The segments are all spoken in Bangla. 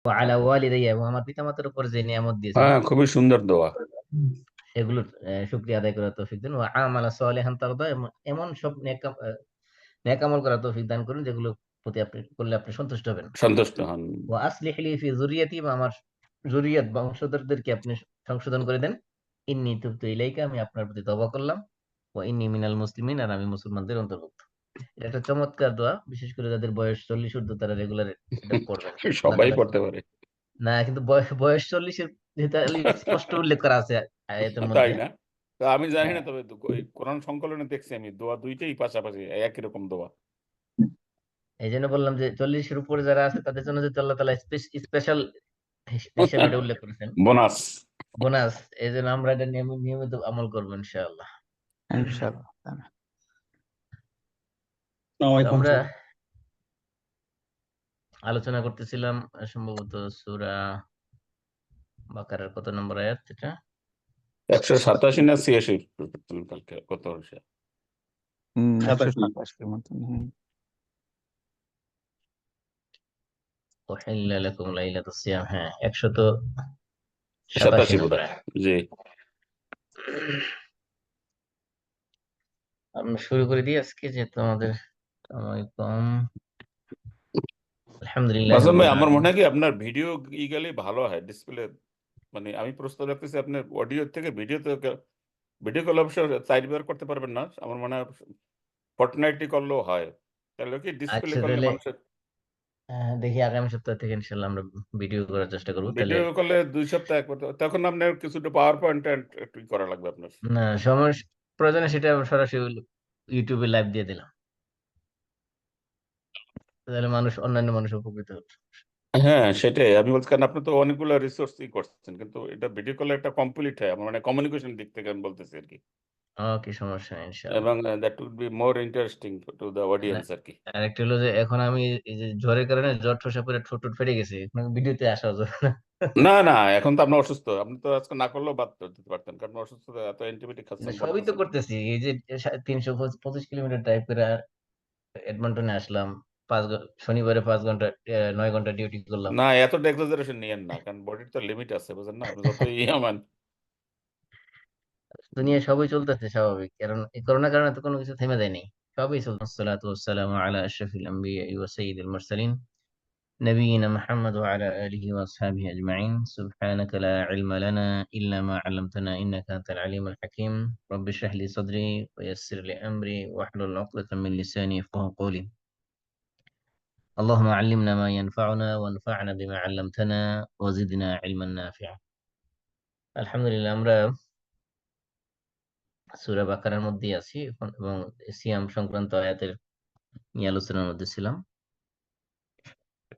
আলা ওয়ালিদাইয়া, এবং আমার পিতামাতার উপর যে নিয়ামত দিয়েছেন হ্যাঁ, খুবই সুন্দর দোয়া। সেগুলোর শুকরিয়া আদায় করার তৌফিক দেন। ওয়া আমালা সালিহান তারদা, এমন সব নেক আমল করার তৌফিক দান করুন যেগুলো প্রতি আপনি করলে আপনি সন্তুষ্ট হবেন। সন্তুষ্ট হন। ওয়া আসলিহ লি ফি যুররিয়াতি, বা আমার যুররিয়াত বংশধরদেরকে আপনি সংশোধন করে দেন। ইন্নী তুবতু ইলাইকা, আমি আপনার প্রতি তওবা করলাম। ওয়া ইন্নী মিনাল মুসলিমিন, আর আমি মুসলমানদের অন্তর্ভুক্ত। এটা একটা চমৎকার দোয়া, বিশেষ করে যাদের বয়স 40 ঊর্ধ্ব, তারা রেগুলার এটা পড়বেন। আল্লাহ সবাই তাআলা পড়তে পারে। না, কিন্তু বয়স 40-এর যেহেতু স্পষ্ট উল্লেখ করা আছে আয়াতের তাই মধ্যে। না? তো আমি জানি না, হ্যাঁ, তবে ওই কোরআন সংকলনে দেখছি আমি দোয়া দুইটাই পাশাপাশি একই রকম দোয়া। এই জন্য বললাম যে 40-এর উপরে যারা আছে তাদের জন্য যদি আল্লাহ তাআলা স্পেশাল হিসেবে এটা উল্লেখ করেছেন, বোনাস। বোনাস। এই জন্য আমরা এটা নিয়মিত আমল করবো ইনশাআল্লাহ। ইনশাআল্লাহ। তো আসসালামু আমরা আলাইকুম। আলোচনা করতেছিলাম সম্ভবত সূরা বাকারার কত নম্বর আয়াত এটা? 187 না 86 কালকে কত হয়েছে? 87। 127 মতন। উহিল্লা লাকুম লাইলাতুস সিয়াম, হ্যাঁ 187 বোধ নম্বর হয়। আয়াত। জি। আমরা শুরু করে দিই আজকে, যেহেতু আমাদের সময় কম। আলহামদুলিল্লাহ মাসুম ভাই, রাব্বিল আমার মনে আলামিন। হয় কি আপনার ভিডিও গেলে ভালো হয় ডিসপ্লে। মানে আমি প্রস্তুত রাখতেছি আপনার অডিও থেকে ভিডিওতে। ভিডিও কল অবশ্য 4 বার করতে পারবেন না আমার মনে হয়, ফর্টনাইটলি করলেও হয়। তাহলে কি ডিসপ্লে আচ্ছা করলে তাহলে মানুষের, দেখি আগামী সপ্তাহ থেকে ইনশাল্লাহ আমরা ভিডিও করার চেষ্টা করবো তাহলে। ভিডিও করলে 2 সপ্তাহ একবার তখন আপনার কিছুটা পাওয়ার পয়েন্ট একটু করা লাগবে আপনার। না, সময় প্রয়োজনে সেটা সরাসরি ইউটিউবে লাইভ দিয়ে দিলাম, তাহলে অন্যান্য মানুষ উপকৃত হবে। হ্যাঁ, সেটাই আমি বলছি, কারণ আপনি তো অনেকগুলো রিসোর্স করছেন, কিন্তু এটা ভিডিও কলে একটা কমপ্লিট হয় আমার মানে কমিউনিকেশন দিক থেকে আমি বলতেছি আর কি। ওকে, সমস্যা নেই ইনশাল্লাহ। এবং that will be more interesting to the না, অডিয়েন্স আর কি। আর একটা হলো যে এখন আমি এই যে জ্বরের কারণে জ্বর ঠোসা করে ঠোঁট টোট ফেটে গেছে, এখন ভিডিওতে আসা যাবে না। না না, এখন তো আপনি অসুস্থ, আপনি তো আজকে না করলেও বাদ দিতে পারতেন, কারণ অসুস্থ এত অ্যান্টিবায়োটিক না, খাচ্ছেন সবই তো বলতেছেন। করতেছি, এই যে 325 কিলোমিটার ড্রাইভ করে এডমন্টনে আসলাম। শনিবারে 5 ঘন্টা 9 ঘন্টা ডিউটি করলাম। না, এত এক্সাজারেশন নিয়েন না, কারণ বডির তো লিমিট আছে, বুঝেন না? আপনি যতই আমান। দুনিয়া সবই চলতেছে স্বাভাবিক, কারণ এই করোনার কারণে তো কোনো কিছু থেমে দেয়নি। সবই চলছে। আসসালাতু ওয়াসসালামু আলা আশরাফিল আমবিয়া ওয়া সাইয়্যিদিল মুরসালিন নবিয়িনা মুহাম্মদ ওয়া আলা আলিহি ওয়া আসহাবিহি আজমাইন। সুবহানাকা লা ইলমা লানা ইল্লা মা 'আল্লামতানা ইন্নাকা আনতাল আলিমুল হাকীম। রাব্বি ইশরাহ লি সাদরি ওয়া ইয়াসসির লি আমরি ওয়াহলুল 'উকদাতাম মিন লিসানি ইয়াফকাহু কওলি। اللهم علمنا ما ينفعنا وانفعنا بما علمتنا وزدنا علما نافعا। আলহামদুলিল্লাহ, আমরা সূরা বাকারার মধ্যেই আছি এখন, এবং সিয়াম সংক্রান্ত আয়াতের নিয়ে আলোচনার মধ্যে ছিলাম।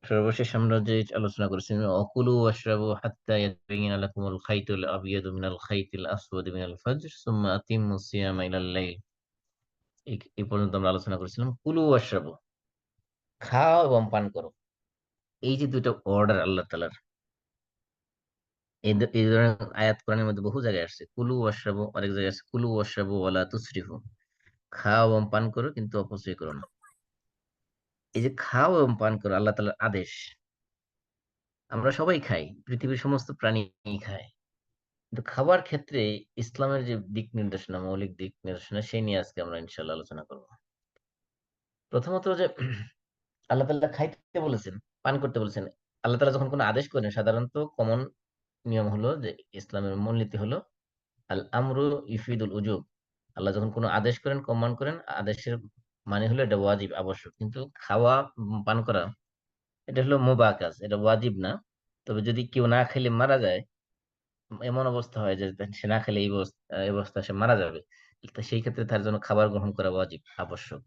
সর্বশেষ আমরা যে আলোচনা করেছিলাম, অকুলু ওয়াশরাবু হাত্তা ইয়াতাবাyyana লাকুমুল খাইতুল আবিয়াদু মিনাল খাইতিল আসওয়াদি মিনাল ফাজর সুম্মা আতিম্মুস সিয়ামা ইলাল লাইল। এই পর্যন্ত আমরা আলোচনা করেছিলাম। কুলু ওয়াশরাবু, খাও এবং পান করো। এই যে দুটো অর্ডার আল্লাহ তাআলার, এই ধরনের আয়াত কোরআনের মধ্যে বহু জায়গায় আসছে। কুলু ওয়াশরাবু, অনেক জায়গায় আছে কুলু ওয়াশরাবু ওয়ালা তুসরিফু, খাও এবং পান করো কিন্তু অপচয় করো না। এই যে খাও এবং পান করো আল্লাহ তাআলার আদেশ। আমরা সবাই খাই, পৃথিবীর সমস্ত প্রাণী খায়, কিন্তু খাবার ক্ষেত্রে ইসলামের যে দিক নির্দেশনা, মৌলিক দিক নির্দেশনা, সেই নিয়ে আজকে আমরা ইনশাল্লাহ আলোচনা করব। প্রথমত যে আল্লাহ তাআলা খাইতে বলেছেন, পান করতে বলেছেন। আল্লাহ তাআলা যখন কোনো আদেশ করেন, সাধারণত কমন নিয়ম হলো যে, ইসলামের মূলনীতি হলো আল আমরু ইফিদুল উজুব। আল্লাহ যখন কোনো আদেশ করেন, কমান্ড করেন, আদেশের মানে হলো এটা ওয়াজিব, আবশ্যক। কিন্তু খাওয়া পান করা এটা হলো মুবাহ কাজ, এটা ওয়াজিব না। তবে যদি কেউ না খেলে মারা যায়, এমন অবস্থা হয় যে সে না খেলে এই অবস্থা সে মারা যাবে, তো সেই ক্ষেত্রে তার জন্য খাবার গ্রহণ করা ওয়াজিব, আবশ্যক।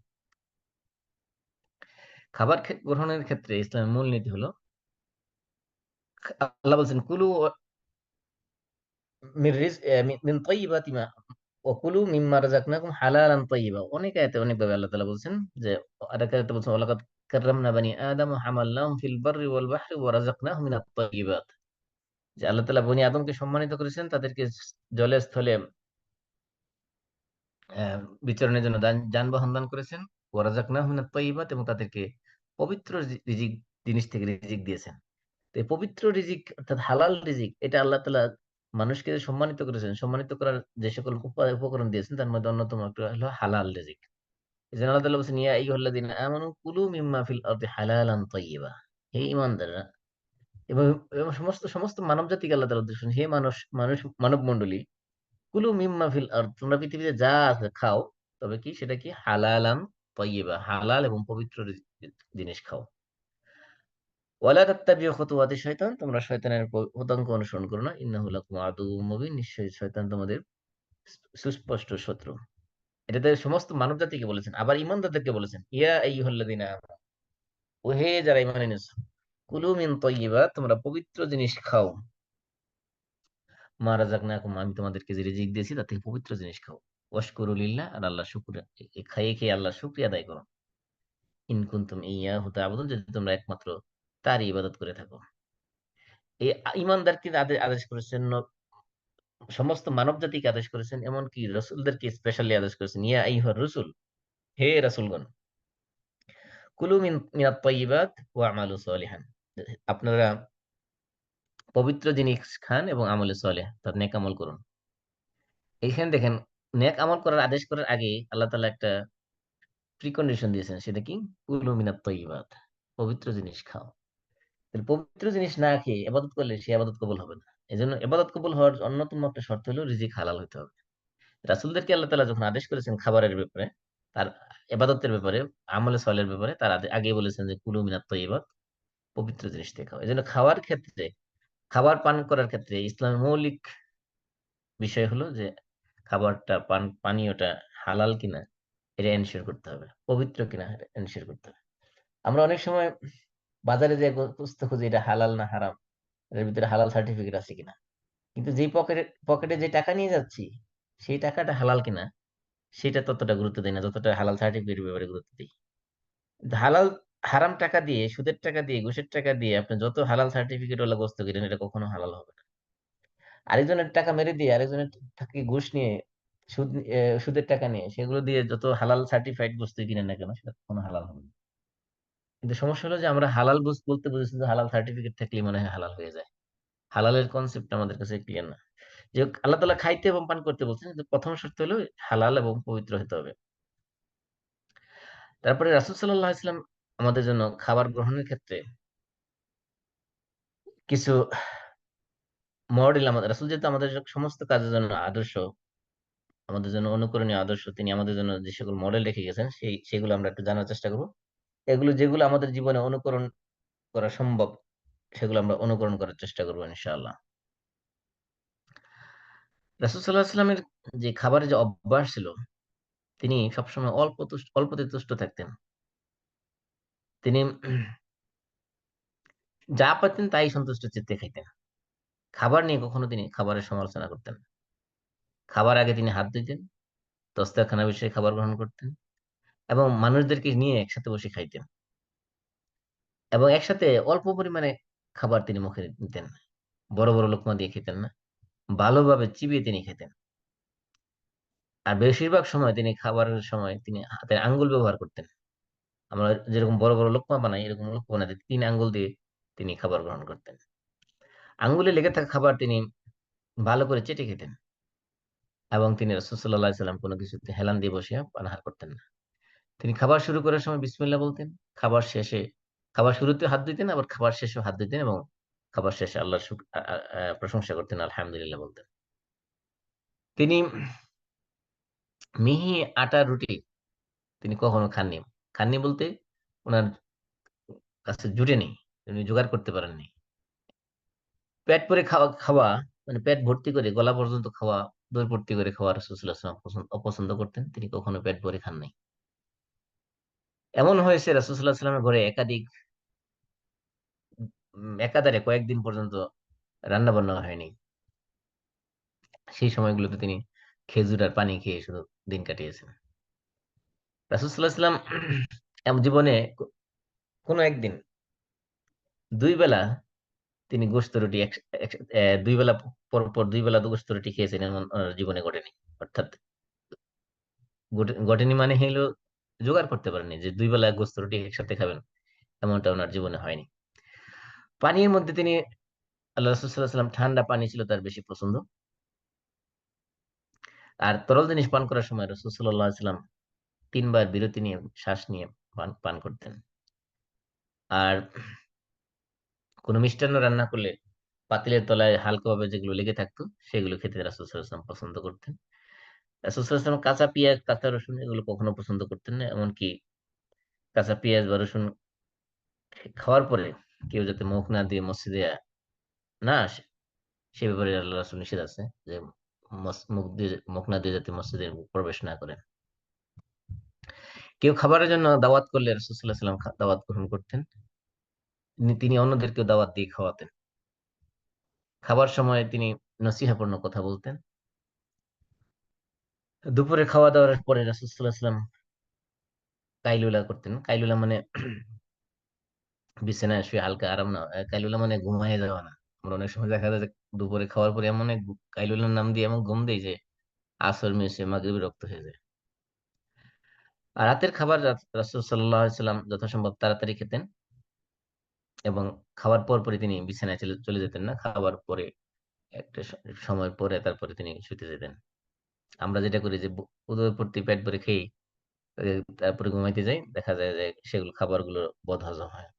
খাবার গ্রহণের ক্ষেত্রে ইসলামের মূলনীতি হলো, আল্লাহ বলছেন কুলু মিন তাইয়্যিবাতি মা ওয়া কুলু মিম্মা রাযাকনাকুম হালালান তাইয়্যিবা। অনেক আয়াতে অনেকভাবে আল্লাহ তাআলা বলছেন যে, আর এক আয়াতে বলছেন ওয়ালাকাদ কাররামনা বানি আদম ওয়া হামালনাহুম ফিল বাররি ওয়াল বাহরি ওয়া রাযাকনাহুম মিনাত তাইয়্যিবাত। যে আল্লাহ তাআলা বনি আদমকে সম্মানিত করেছেন, তাদেরকে জলে স্থলে আহ, বিচরণের জন্য যানবাহন দান করেছেন। ওয়া রাযাকনাহুম মিনাত তাইয়্যিবাত, এবং তাদেরকে পবিত্র রিজিক জিনিস থেকে রিজিক দিয়েছেন। তো এই পবিত্র রিজিক অর্থাৎ হালাল রিজিক এটা আল্লাহ তাআলা মানুষকে যে সম্মানিত করেছেন, সম্মানিত করার যে সকল উপকরণ দিয়েছেন তার মধ্যে অন্যতম একটা হলো হালাল রিজিক। এই জন্য আল্লাহ তাআলা বলছেন, ইয়া আইয়ুহাল্লাযীনা আমানু কুলু মিম্মা ফিল আরদি হালালান তাইয়্যিবা। হে ঈমানদাররা, এবং এবং সমস্ত সমস্ত মানব জাতিকে আল্লাহ তাআলা উদ্দেশ্য করেছেন, হে মানব মণ্ডলী, কুলু মিম্মা ফিল আরদ, তোমরা পৃথিবীতে যা আছে খাও, তবে কি সেটা কি হালালান তাইয়্যিবা, হালাল এবং পবিত্র জিনিস খাও। ওয়ালা তাত্তাবিউ খুতুওয়াতি শয়তান, তোমরা শয়তানের পদাঙ্ক অনুসরণ করো না। ইন্নাহু লাকুম আদুউম মুবিন, নিশ্চয়ই শয়তান তোমাদের সুস্পষ্ট শত্রু। এটাতে সমস্ত মানব জাতিকে বলেছেন, আবার ইমানদারদেরকে বলেছেন, ইয়া আইয়ুহাল্লাযীনা আমানু, ও হে যারা ঈমান এনেছো, কুলু মিন তাইয়্যিবাত, তোমরা পবিত্র জিনিস খাও, মা রাযাকনাকুম, আমি তোমাদেরকে যে রিজিক দিয়েছি তার থেকে পবিত্র জিনিস খাও। ওয়াশকুরু লিল্লাহ, আর আল্লাহ শুকরিয়া, খাইয়ে খেয়ে আল্লাহ শুকরিয়া আদায় করো। ইন কুনতুম ইয়াহু তা'বুদুন, যদি তোমরা একমাত্র তারই ইবাদত করে থাকো। এই ইমানদারকে আদেশ করেছেন, সমস্ত মানব জাতিকে আদেশ করেছেন, এমনকি রসুলদেরকে স্পেশালি আদেশ করেছেন, ইয়া আইয়ুহার রসুল, হে রাসূলগণ, কুলু মিনাত তাইয়্যিবাত ওয়া আমালু সালিহান, আপনারা পবিত্র জিনিস খান এবং আমলে সালেহ, তার নেক আমল করুন। এইখানে দেখেন, নেক আমল করার আদেশ করার আগে আল্লাহ তাআলা একটা প্রিকন্ডিশন দিয়েছেন, সেটা কি? কুলু মিনাত তাইয়্যিবাত, পবিত্র জিনিস খাও। তাহলে পবিত্র জিনিস না খেয়ে ইবাদত করলে সে ইবাদত কবুল হবে না। এজন্য ইবাদত কবুল হওয়ার অন্যতম একটা শর্ত হলো রিজিক হালাল হতে হবে। রাসূলদেরকে আল্লাহ তাআলা যখন আদেশ করেছেন খাবারের ব্যাপারে, তার ইবাদতের ব্যাপারে, আমলে সালের ব্যাপারে, তার আগে বলেছেন যে কুলু মিনাত তাইয়্যিবাত, পবিত্র জিনিস দিয়ে খাও। এজন্য খাওয়ার ক্ষেত্রে, খাবার পান করার ক্ষেত্রে ইসলামের মৌলিক বিষয় হলো যে খাবারটা পানীয়টা হালাল কিনা এটা এনশিওর করতে হবে, পবিত্র কিনা এটা এনশিওর করতে হবে। আমরা অনেক সময় বাজারে যে খুঁজতে খুঁজি এটা হালাল না হারাম, এর ভিতরে হালাল সার্টিফিকেট আছে কিনা, কিন্তু যেই পকেটে যে টাকা নিয়ে যাচ্ছি সেই টাকাটা হালাল কিনা সেটা ততটা গুরুত্ব দেয় না যতটা হালাল সার্টিফিকেটের ব্যাপারে গুরুত্ব দিই। কিন্তু হালাল, হারাম টাকা দিয়ে, সুদের টাকা দিয়ে, ঘুষের টাকা দিয়ে আপনি যত হালাল সার্টিফিকেট ওলা বস্তু কিনেন, এটা কখনো হালাল হবে না। আরেকজনের টাকা মেরে দিয়ে, আরেকজনের থেকে ঘুষ নিয়ে, সুদের টাকা নিয়ে, সেগুলো দিয়ে যত হালাল সার্টিফাইড বস্তু কিনেন না কেন, সেটা কখনো হালাল হবে না। কিন্তু সমস্যা হলো যে আমরা হালাল বলতে বুঝেছি যে হালাল সার্টিফিকেট থাকলেই মনে হয় হালাল হয়ে যায়। হালালের কনসেপ্ট আমাদের কাছে ক্লিয়ার না। যে আল্লাহ তাআলা খাইতে এবং পান করতে বলছেন, কিন্তু প্রথম শর্ত হলো হালাল এবং পবিত্র হতে হবে। তারপরে রাসূল সাল্লাল্লাহু আলাইহি ওয়াসাল্লাম আমাদের জন্য খাবার গ্রহণের ক্ষেত্রে কিছু মডেল, আমাদের রাসূল যেহেতু আমাদের সমস্ত কাজের জন্য আদর্শ, আমাদের জন্য অনুকরণীয় আদর্শ, তিনি আমাদের জন্য যে সকল মডেল রেখে গেছেন সেগুলো আমরা একটু জানার চেষ্টা করব। যেগুলো আমাদের জীবনে অনুকরণ করা সম্ভব, সেগুলো আমরা অনুকরণ করার চেষ্টা করবো ইনশাআল্লাহ। রাসূল সাল্লাল্লাহু আলাইহি ওয়াসাল্লামের যে খাবারের যে অভ্যাস ছিল, তিনি সবসময় অল্পতে তুষ্ট থাকতেন। তিনি যা পাতেন তাই সন্তুষ্ট চিত্তে খাইতেন। খাবার নিয়ে কখনো তিনি খাবারের সমালোচনা করতেন না। খাবার আগে তিনি হাত ধুইতেন, দস্তরখানা বসে খাবার গ্রহণ করতেন, এবং মানুষদেরকে নিয়ে একসাথে বসে খাইতেন, এবং একসাথে অল্প পরিমাণে খাবার তিনি মুখে নিতেন, বড় বড় লোকমা দিয়ে খেতেন না, ভালোভাবে চিবিয়ে তিনি খেতেন। আর বেশিরভাগ সময় তিনি খাবারের সময় তিনি হাতের আঙ্গুল ব্যবহার করতেন। আমরা যেরকম বড় বড় লোকমা বানাই, এরকম লোকমা বানাতে 3 আঙ্গুল দিয়ে তিনি খাবার গ্রহণ করতেন। আঙ্গুলে লেগে থাকা খাবার তিনি ভালো করে চেটে খেতেন, এবং তিনি রাসূল সাল্লাল্লাহু আলাইহি সাল্লাম কোনো কিছুতে হেলান দিয়ে বসে পানাহার করতেন না। তিনি খাবার শুরু করার সময় বিসমিল্লাহ বলতেন, খাবার শেষে, খাবার শুরুতে হাত দিতেন, আবার খাবার শেষেও হাত দিতেন, এবং খাবার শেষে আল্লাহর প্রশংসা করতেন, আলহামদুলিল্লাহ বলতেন। তিনি মিহি আটার রুটি তিনি কখনো খাননি। খাননি বলতে ওনার কাছে জুটেনি, উনি জোগাড় করতে পারেননি। পেট ভরে খাওয়া খাওয়া মানে পেট ভর্তি করে গলা পর্যন্ত খাওয়া, দই ভর্তি করে খাওয়া রাসূল সাল্লাল্লাহু আলাইহি ওয়াসাল্লাম অপছন্দ করতেন। তিনি কখনো পেট ভরে খান নাই। এমন হয়েছে রাসূল সাল্লাল্লাহু আলাইহি ওয়াসাল্লামের ঘরে একাধারে কয়েকদিন পর্যন্ত রান্না বান্না হয়নি। সেই সময়গুলোতে তিনি খেজুর আর পানি খেয়ে শুধু দিন কাটিয়েছেন। রাসূল সাল্লাল্লাহু আলাইহি ওয়াসাল্লাম জীবনে কোনো একদিন 2 বেলা তিনি গোশত রুটি 2 বেলা পর পর 2 বেলা গোশত রুটি খেয়েছেন, এমন ওনার জীবনে ঘটেনি। অর্থাৎ ঘটেনি মানে হলো জোগাড় করতে পারেননি যে 2 বেলা গোশত রুটি একসাথে খাবেন, এমনটা ওনার জীবনে হয়নি। পানির মধ্যে তিনি আল্লাহ রাসূল সাল্লাল্লাহু আলাইহি ওয়াসাল্লাম ঠান্ডা পানি ছিল তার বেশি পছন্দ। আর তরল জিনিস পান করার সময় রাসূল সাল্লাল্লাহু আলাইহি ওয়াসাল্লাম ৩ বার বিরতি নিয়ে শ্বাস নিয়ে পান পান করতেন। আর কোনো মিষ্টান্ন রান্না করলে পাতিলের তলায় হালকাভাবে যেগুলো লেগে থাকতো সেগুলো খেতে রাসূল সাল্লাল্লাহু আলাইহি ওয়াসাল্লাম পছন্দ করতেন। রাসূল সাল্লাল্লাহু আলাইহি ওয়াসাল্লাম কাঁচা পেঁয়াজ, কাঁচা রসুন এগুলো কখনো পছন্দ করতেন না। এমনকি কাঁচা পেঁয়াজ বা রসুন খাওয়ার পরে কেউ যাতে মুখ না দিয়ে মসজিদে না আসে সে ব্যাপারে আল্লাহ রাসূল নিষেধ আছে যে মুখ না দিয়ে যাতে মসজিদে প্রবেশ না করে। কেউ খাবারের জন্য দাওয়াত করলে রাসূল সাল্লাল্লাহু আলাইহি ওয়াসাল্লাম দাওয়াত গ্রহণ করতেন। তিনি অন্যদেরকেও দাওয়াত দিয়ে খাওয়াতেন। খাবার সময় তিনি নসিহাপূর্ণ কথা বলতেন। দুপুরে খাওয়া দাওয়ার পরে রাসূল সাল্লাল্লাহু আলাইহি ওয়াসাল্লাম কাইলুলা করতেন। কাইলুলা মানে বিছানায় শুয়ে হালকা আরাম না। কাইলুলা মানে ঘুমায় যাওয়া না। আমরা অনেক সময় দেখা যায় যে দুপুরে খাওয়ার পরে এমন এক কাইলুলার নাম দিয়ে এমন ঘুম দেই যে আসর মিশে মাগরিবের রক্ত হয়ে যায়। আর রাতের খাবার রাসূল সাল্লাল্লাহু আলাইহি ওয়াসাল্লাম যথাসম্ভব তাড়াতাড়ি খেতেন এবং খাওয়ার পর পরই তিনি বিছানায় চলে চলে যেতেন না। খাবার পরে একটা সময় পরে তারপরে তিনি শুতে যেতেন। আমরা যেটা করি যে উদয়পূর্তি পেট ভরে খেয়ে তারপরে ঘুমাইতে যাই, দেখা যায় যে সেগুলো খাবারগুলো বদহজম হয়।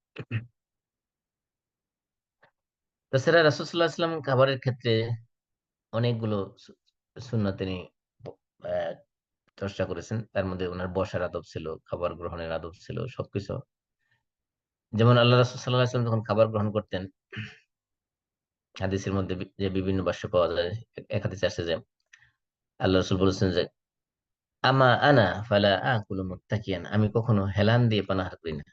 তাছাড়া রাসূল সাল্লাল্লাহু আলাইহি ওয়াসাল্লাম খাবারের ক্ষেত্রে অনেকগুলো সুন্নাত তিনি আহ, চর্চা করেছেন। তার মধ্যে ওনার বসার আদব ছিল, খাবার গ্রহণের আদব ছিল, সবকিছু। যেমন আল্লাহ রাসূল সাল্লাল্লাহু আলাইহি ওয়াসাল্লাম যখন খাবার গ্রহণ করতেন, হাদিসের মধ্যে যে বিভিন্ন ভাষ্য পাওয়া যায়, এক হাদিসে আসে যে আল্লাহ রাসূল বলেছেন যে আমা আনা ফালা আকুলু মুত্তাকিয়ান, আমি কখনো হেলান দিয়ে পানাহার করি না।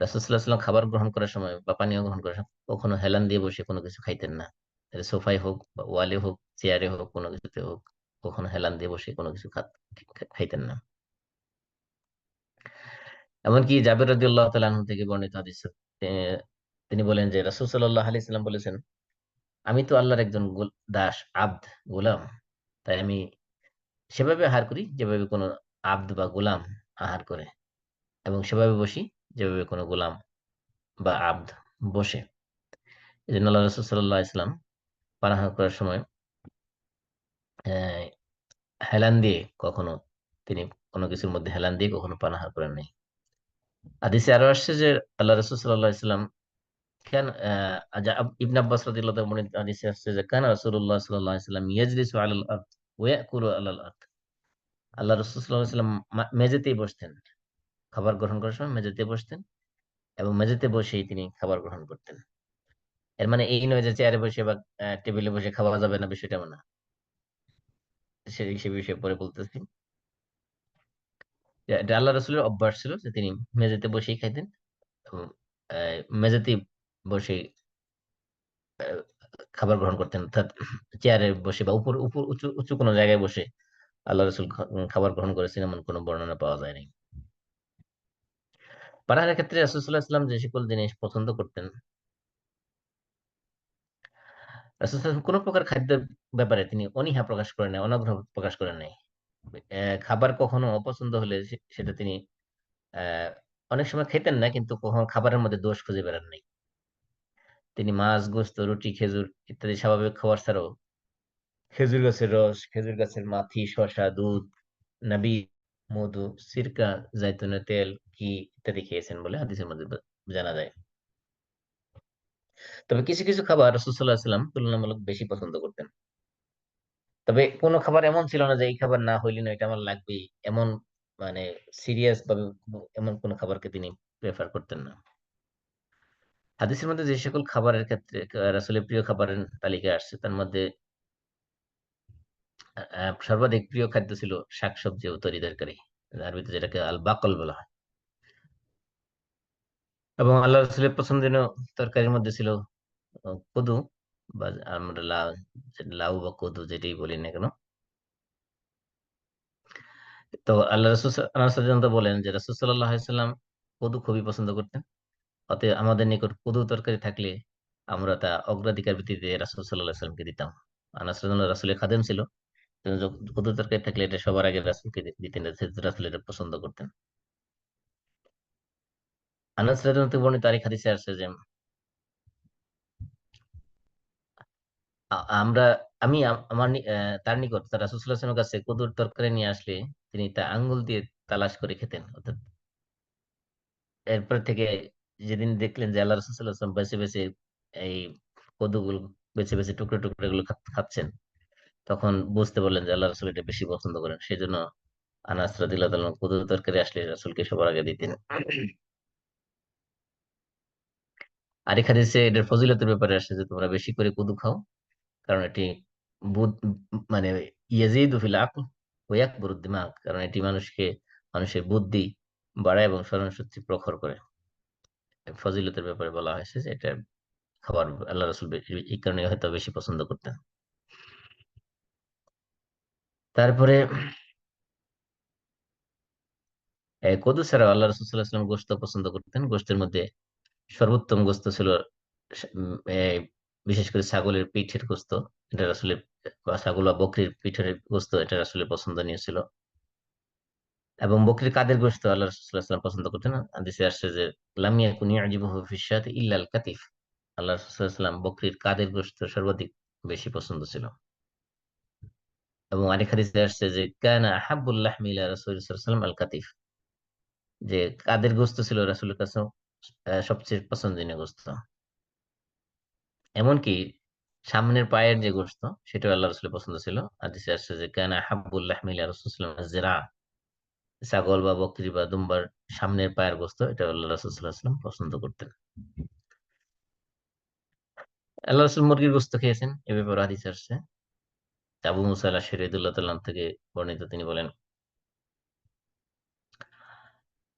রাসূল সাল্লাল্লাহু আলাইহি ওয়াসাল্লাম খাবার গ্রহণ করার সময় বা পানীয় গ্রহণ করার সময় কখনো হেলান দিয়ে বসে কোনো কিছু খাইতেন না। এটা সোফায় হোক বা ওয়ালে হোক, চেয়ারে হোক, কোনো কিছুতে হোক, কখনো হেলান দিয়ে বসে কোনো কিছু খাইতেন না। এমনকি জাবের রাদিয়াল্লাহু তাআলা আনহু থেকে বর্ণিত হাদিস, তিনি বলেন যে রাসূল সাল্লাল্লাহু আলাইহি সাল্লাম বলেছেন, আমি তো আল্লাহর একজন দাস, আব্দ, গোলাম। তাই আমি সেভাবে আহার করি যেভাবে কোনো আব্দ বা গোলাম আহার করে, এবং সেভাবে বসি যেভাবে কোনো গোলাম বা আব্দ বসে। এই জন্য আল্লাহ রাসূল সাল্লাল্লাহু আলাইহি সাল্লাম পানাহার করার সময় আহ, হেলান দিয়ে কখনো তিনি কোনো কিছুর মধ্যে হেলান দিয়ে কখনো পানাহার করেন নাই। হাদিসে আরো আসছে যে আল্লাহ রাসূল সাল্লাল্লাহু আলাইহি সাল্লাম কেন ইবনে আব্বাস রাদিয়াল্লাহু তাআলা বর্ণিত হাদিসে আসছে যে কানা রাসূলুল্লাহ সাল্লাল্লাহু আলাইহি সাল্লাম ইয়াজলিসু আলাল আরদ ওয়া ইয়াকুলু আলাল আরদ। আল্লাহ রাসূল সাল্লাল্লাহু আলাইহি সাল্লাম মেঝেতেই বসতেন, খাবার গ্রহণ করার সময় মেঝেতে বসতেন এবং মেঝেতে বসেই তিনি খাবার গ্রহণ করতেন। এর মানে এই নয় যে চেয়ারে বসে বা টেবিলে বসে খাওয়া যাবে না, বিষয়টা এমন না। সে বিষয়ে পরে বলতেছি। যে এটা আল্লাহ রসুলের অভ্যাস ছিল যে তিনি মেঝেতে বসেই খাইতেন এবং মেঝেতেই বসে খাবার গ্রহণ করতেন, অর্থাৎ চেয়ারে বসে বা উপর উপর উঁচু উঁচু কোনো জায়গায় বসে আল্লাহ রসুল খাবার গ্রহণ করেছেন এমন কোনো বর্ণনা পাওয়া যায় নাই। পানাহারের ক্ষেত্রে রাসূলুল্লাহ ইসলাম যে সকল জিনিস পছন্দ করতেন, রাসূলুল্লাহ কোনো প্রকার খাদ্যের ব্যাপারে তিনি অনীহা প্রকাশ করেন নাই, অনাগ্রহ প্রকাশ করেন নাই। খাবার কখনো অপছন্দ হলে সেটা তিনি আহ অনেক সময় খেতেন না, কিন্তু কখনো খাবারের মধ্যে দোষ খুঁজে বেড়ান নাই। তিনি মাছ, গোস্ত, রুটি, খেজুর ইত্যাদি স্বাভাবিক খাবার ছাড়াও খেজুর গাছের রস, খেজুর গাছের মাথি, শসা, দুধ, নাবিদ, মধু, সিরকা, জাইতুনের তেল, ঘি ইত্যাদি খেয়েছেন বলে হাদিসের মধ্যে জানা যায়। তবে কিছু কিছু খাবার রাসূল সাল্লাল্লাহু আলাইহি ওয়াসাল্লাম তুলনামূলক বেশি পছন্দ করতেন। তবে কোনো খাবার এমন ছিল না যে এই খাবার না হইলে না এটা আমার লাগবেই, এমন মানে সিরিয়াস ভাবে এমন কোন খাবারকে তিনি প্রেফার করতেন না। হাদিসের মধ্যে যে সকল খাবারের ক্ষেত্রে রাসূলের প্রিয় খাবারের তালিকায় আসছে তার মধ্যে সর্বাধিক প্রিয় খাদ্য ছিল শাকসবজি ও তরি তরকারি, আরবিতে যেটাকে আল বাকল বলা হয়। এবং আল্লাহ রাসূলের পছন্দনীয় তরকারির মধ্যে ছিল কদু, বা আমরা লাউ, লাউ বা কদু যেটাই বলি না কেন। তো আল্লাহ রাসূল আনাস রাদিয়াল্লাহু বলেন যে রাসূল সাল্লাল্লাহু আলাইহি সাল্লাম কদু খুবই পছন্দ করতেন। অতএব আমাদের নিকট কদু তরকারি থাকলে আমরা তা অগ্রাধিকার ভিত্তিতে রাসূল সাল্লাল্লাহু আলাইহি সাল্লামকে দিতাম। আনাস রাদিয়াল্লাহু রাসূলের খাদেম ছিল। তো কদু তরকারি থাকলে এটা সবার আগে রাসূলকে দিতেন, রাসূল এটা পছন্দ করতেন। আনাস রাদিয়াল্লাহু বর্ণিত আরেক হাদিসে আসছে যে আমরা আমি তার নিকট তার রাসূল সাল্লাল্লাহু আলাইহি ওয়াসাল্লামের কাছে কদুর তরকারি নিয়ে আসলে তিনি তা আঙ্গুল দিয়ে তালাশ করে খেতেন। অর্থাৎ এরপর থেকে যেদিন দেখলেন যে আল্লাহ রাসূল সাল্লাল্লাহু আলাইহি ওয়াসাল্লাম বেছে বেছে এই কদুগুলো বেছে বেছে টুকরো টুকরো গুলো খাচ্ছেন, তখন বুঝতে পারলেন যে আল্লাহ রাসূল এটা বেশি পছন্দ করেন। সেই জন্য আনাস রাদিয়াল্লাহু তাআলা কদুর তরকারি আসলে রাসূলকে সবার আগে দিতেন। আরেক হাদিসে এটার ফজিলতের ব্যাপারে আসছে যে তোমরা বেশি করে কদু খাও, কারণ এটি বুধ মানে ইয়াজিদু ফিল আকল ওয়া ইয়াকবুরুদ দিমাগ, কারণ এটি মানুষের বুদ্ধি বাড়ায় এবং স্মরণ শক্তি প্রখর করে। ফজিলতের ব্যাপারে বলা হয়েছে যে এটা খাবার আল্লাহ রাসূল এই কারণে হয়তো বেশি পছন্দ করতেন। তারপরে কদু ছাড়াও আল্লাহ রাসূল সাল্লাল্লাহু আলাইহি ওয়াসাল্লাম গোশত পছন্দ করতেন। গোশতের মধ্যে সর্বোত্তম গোশত ছিল স- উম, এ, বিশেষ করে ছাগলের পিঠের গোশত। এটা আসলে ছাগল বা বকরির পিঠের গোশত এটা আসলে পছন্দনীয় ছিল। এবং বকরির কাদের গোশত আল্লাহ রাসূল সাল্লাল্লাহু আলাইহি ওয়াসাল্লাম পছন্দ করতেন না। হাদিসে আসছে যে লাম ইয়াকুন ইয়াজিবুহু ফিশ-শাতি ইল্লা আল-কাতিফ। আল্লাহ রাসূল সাল্লাল্লাহু আলাইহি ওয়াসাল্লাম বকরির কাদের গোশত সর্বাধিক বেশি পছন্দ ছিল। এবং আরেক হাদিসে আসছে যে কানা আহাব্বুল লাহমি ইলা রাসূলিল্লাহি সাল্লাল্লাহু আলাইহি ওয়াসাল্লাম আল-কাতিফ, যে কাদের গোশত ছিল রাসূলের কাছে সবচেয়ে পছন্দনীয় গোশত। এমনকি সামনের পায়ের যে গোশত সেটাও আল্লাহ রাসূলের পছন্দ ছিল। হাদিসে আসছে যে কানা আহাব্বুল লাহমি ইলা রাসূলিল্লাহি সাল্লাল্লাহু আলাইহি ওয়াসাল্লাম আজ-জিরা, ছাগল বা বকরি বা দুম্বার সামনের পায়ের গোশত, এটা আল্লাহ রাসূল সাল্লাল্লাহু আলাইহি ওয়াসাল্লাম পছন্দ করতেন। আল্লাহ রাসূল মুরগির গোশত খেয়েছেন, এ ব্যাপারে হাদিস আসছে। আবু মুসা আল-আশআরী রাদিয়াল্লাহু তাআলা আনহু থেকে বর্ণিত, তিনি বলেন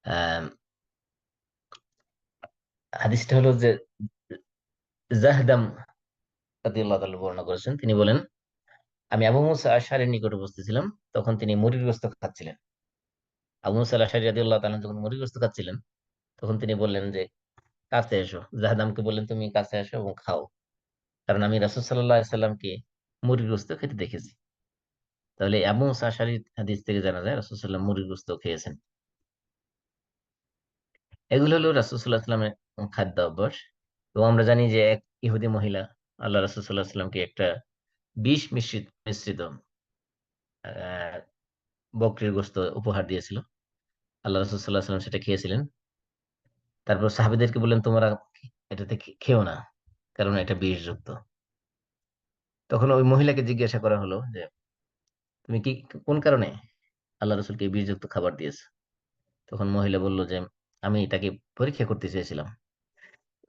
আহ হাদিসটা হলো যে জাহদাম রাদিয়াল্লাহু তাআলা বর্ণনা করেছেন। তিনি বলেন আমি আবু মুসা আশআরীর নিকট উপস্থিত ছিলাম, তখন তিনি মুরগির গোশত খাচ্ছিলেন। আবু মুসা আল-আশআরী রাদিয়াল্লাহু তাআলা যখন মুরগির গোশত খাচ্ছিলেন, তখন তিনি বললেন যে কাছে এসো। জাহদামকে বললেন তুমি কাছে এসো এবং খাও, কারণ আমি রাসূল সাল্লাল্লাহু আলাইহি সাল্লামকে মুরগির গোশত খেতে দেখেছি। তাহলে আবু মুসা আশআরীর হাদিস থেকে জানা যায় রাসূল সাল্লাল্লাহু আলাইহি সাল্লাম মুরগির গোশত খেয়েছেন। এগুলো হলো রাসূল সাল্লাল্লাহু আলাইহি সাল্লামের খাদ্য অভ্যাস। এবং আমরা জানি যে এক ইহুদি মহিলা আল্লাহ রাসূল সাল্লাল্লাহু আলাইহি সাল্লামকে একটা বিষ মিশ্রিত মিশ্রিত আহ বকরির গোশত উপহার দিয়েছিল। আল্লাহ রাসূল সাল্লাল্লাহু আলাইহি সাল্লাম সেটা খেয়েছিলেন। তারপর সাহাবীদেরকে বললেন তোমরা এটাতে খেও না, কারণ এটা বিষযুক্ত। তখন ওই মহিলাকে জিজ্ঞাসা করা হলো যে তুমি কি কোন কারণে আল্লাহ রসুলকে এই বিষযুক্ত খাবার দিয়েছো? তখন মহিলা বলল যে আমি তাকে পরীক্ষা করতে চেয়েছিলাম,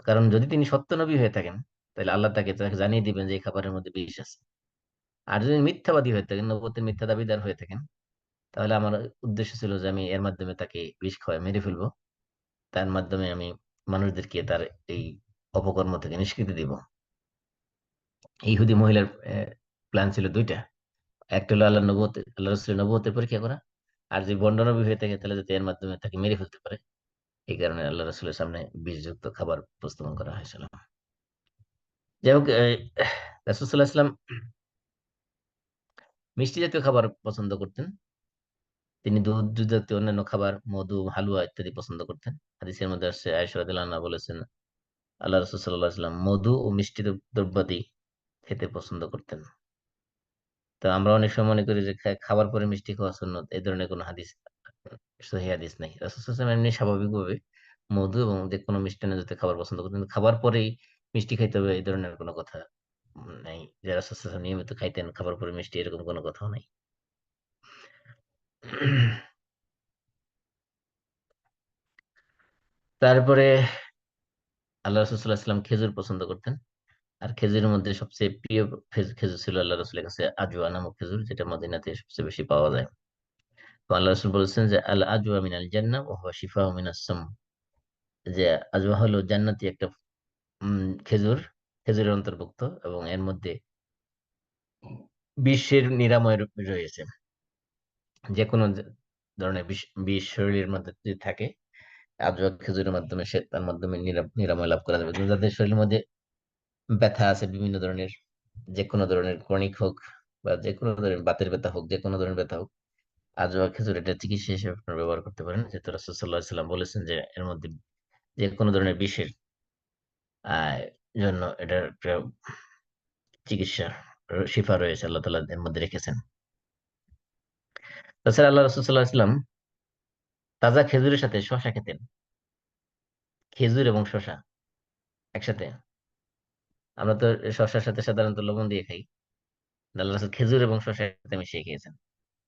কারণ যদি তিনি সত্য নবী হয়ে থাকেন তাহলে আল্লাহ তাকে জানিয়ে দিবেন যে এই খাবারের মধ্যে বিষ আছে। আর যদি মিথ্যাবাদী হয়ে থাকেন, নবুয়তের মিথ্যা দাবিদার হয়ে থাকেন, তাহলে আমার উদ্দেশ্য ছিল যে আমি এর মাধ্যমে তাকে বিষ খাওয়ায় মেরে ফেলবো। তার মাধ্যমে আমি মানুষদেরকে তার এই অপকর্ম থেকে নিষ্কৃতি দিব। এই ইহুদি মহিলার প্ল্যান ছিল দুইটা। একটা হলো আল্লাহ রসুলের নবুয়তের পরীক্ষা করা, আর যদি ভণ্ড নবী হয়ে থাকে তাহলে যাতে এর মাধ্যমে তাকে মেরে ফেলতে পারে। এই কারণে আল্লাহ রসুলের সামনে বিষযুক্ত খাবার উপস্থাপন করা হয়েছিল। যাই হোক, রাসূল সাল্লাল্লাহু আলাইহি ওয়াসাল্লাম মিষ্টি জাতীয় খাবার পছন্দ করতেন। তিনি দুধ জাতীয় অন্যান্য খাবার, মধু, হালুয়া ইত্যাদি পছন্দ করতেন। হাদিসের মধ্যে আসছে আয়েশা রাদিয়াল্লাহু আনহা বলেছেন আল্লাহ রাসূল সাল্লাল্লাহু আলাইহি ওয়াসাল্লাম মধু ও মিষ্টি দ্রব্যাদি খেতে পছন্দ করতেন। তো আমরা অনেক সময় মনে করি যে খাবার পরে মিষ্টি খাওয়া সুন্নত, এই ধরনের কোনো হাদিস সহিহ হাদিস নাই। রাসূল সাল্লাল্লাহু আলাইহি ওয়াসাল্লাম এমনি স্বাভাবিকভাবে মধু এবং যে কোনো মিষ্টান্ন জাতীয় খাবার পছন্দ করতেন, কিন্তু খাবার পরেই মিষ্টি খাইতে হবে এই ধরনের কোনো কথা নাই। যে রাসূল সাল্লাল্লাহু আলাইহি ওয়াসাল্লাম নিয়মিত খাইতেন খাবার পরে মিষ্টি, এরকম কোনো কথাও নাই। তারপরে আল্লাহ রাসূল সাল্লাল্লাহু আলাইহি ওয়াসাল্লাম খেজুর পছন্দ করতেন। আর খেজুরের মধ্যে সবচেয়ে প্রিয় খেজুর ছিল আল্লাহ রাসূলের কাছে আজওয়া নামক খেজুর, যেটা মদিনাতে সবচেয়ে বেশি পাওয়া যায়। তো আল্লাহ রাসূল বলেছেন যে আল আজওয়া মিনাল জান্নাহ ওয়া হুয়া শিফাউ মিনাস সাম, যে আজওয়া হলো জান্নাতি একটা খেজুর, খেজুরের অন্তর্ভুক্ত, এবং এর মধ্যে বিষের নিরাময় রয়েছে। যে কোনো ধরনের বিষ শরীরের মধ্যে যদি থাকে, আজওয়া খেজুরের মাধ্যমে তার মাধ্যমে নিরাময় লাভ করা যাবে। যাদের শরীরের মধ্যে ব্যথা আছে বিভিন্ন ধরনের, যে কোনো ধরনের ক্রনিক হোক বা যে কোনো ধরনের বাতের ব্যথা হোক, যে কোনো ধরনের ব্যথা হোক, আজওয়া খেজুর এটা চিকিৎসা হিসেবে আপনারা ব্যবহার করতে পারেন। যেহেতু রাসূল সাল্লাল্লাহু আলাইহি সাল্লাম বলেছেন যে এর মধ্যে যে কোনো ধরনের বিষের আহ জন্য এটার একটা চিকিৎসা। শিফা রয়েছে, আল্লাহ তাআলা এর মধ্যে রেখেছেন। তাছাড়া আল্লাহ রাসূল সাল্লাল্লাহু আলাইহি ওয়াসাল্লাম তাজা খেজুরের সাথে শসা খেতেন। খেজুর এবং শসা একসাথে। আমরা তো শসার সাথে সাধারণত লবণ দিয়ে খাই, আল্লাহ রাসূল খেজুর এবং শসা একসাথে মিশিয়ে খেয়েছেন।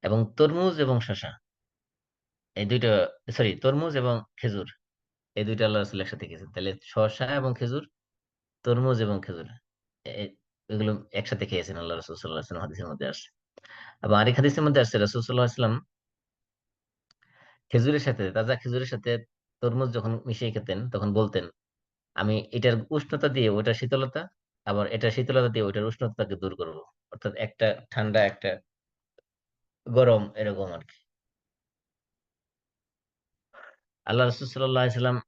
এবং তরমুজ এবং শসা, এই দুইটা, সরি, তরমুজ এবং খেজুর, এই দুইটা আল্লাহ রাসূল একসাথে খেয়েছেন। তাহলে শসা এবং খেজুর, তরমুজ এবং খেজুর, এ- এগুলো একসাথে খেয়েছেন আল্লাহ রাসূল সাল্লাল্লাহু আলাইহি ওয়াসাল্লাম, হাদিসের মধ্যে আসছে। এবং আরেক হাদিসের মধ্যে আসছে রাসূল সাল্লাল্লাহু আলাইহি ওয়াসাল্লাম খেজুরের সাথে, তাজা খেজুরের সাথে তরমুজ যখন মিশিয়ে খেতেন তখন বলতেন, আমি এটার উষ্ণতা দিয়ে ওটার শীতলতা, আবার এটার শীতলতা দিয়ে ওইটার উষ্ণতাকে দূর করব। অর্থাৎ একটা ঠান্ডা একটা গরম, এরকম আর কি। আল্লাহ রাসূল সাল্লাল্লাহু আলাইহি সাল্লাম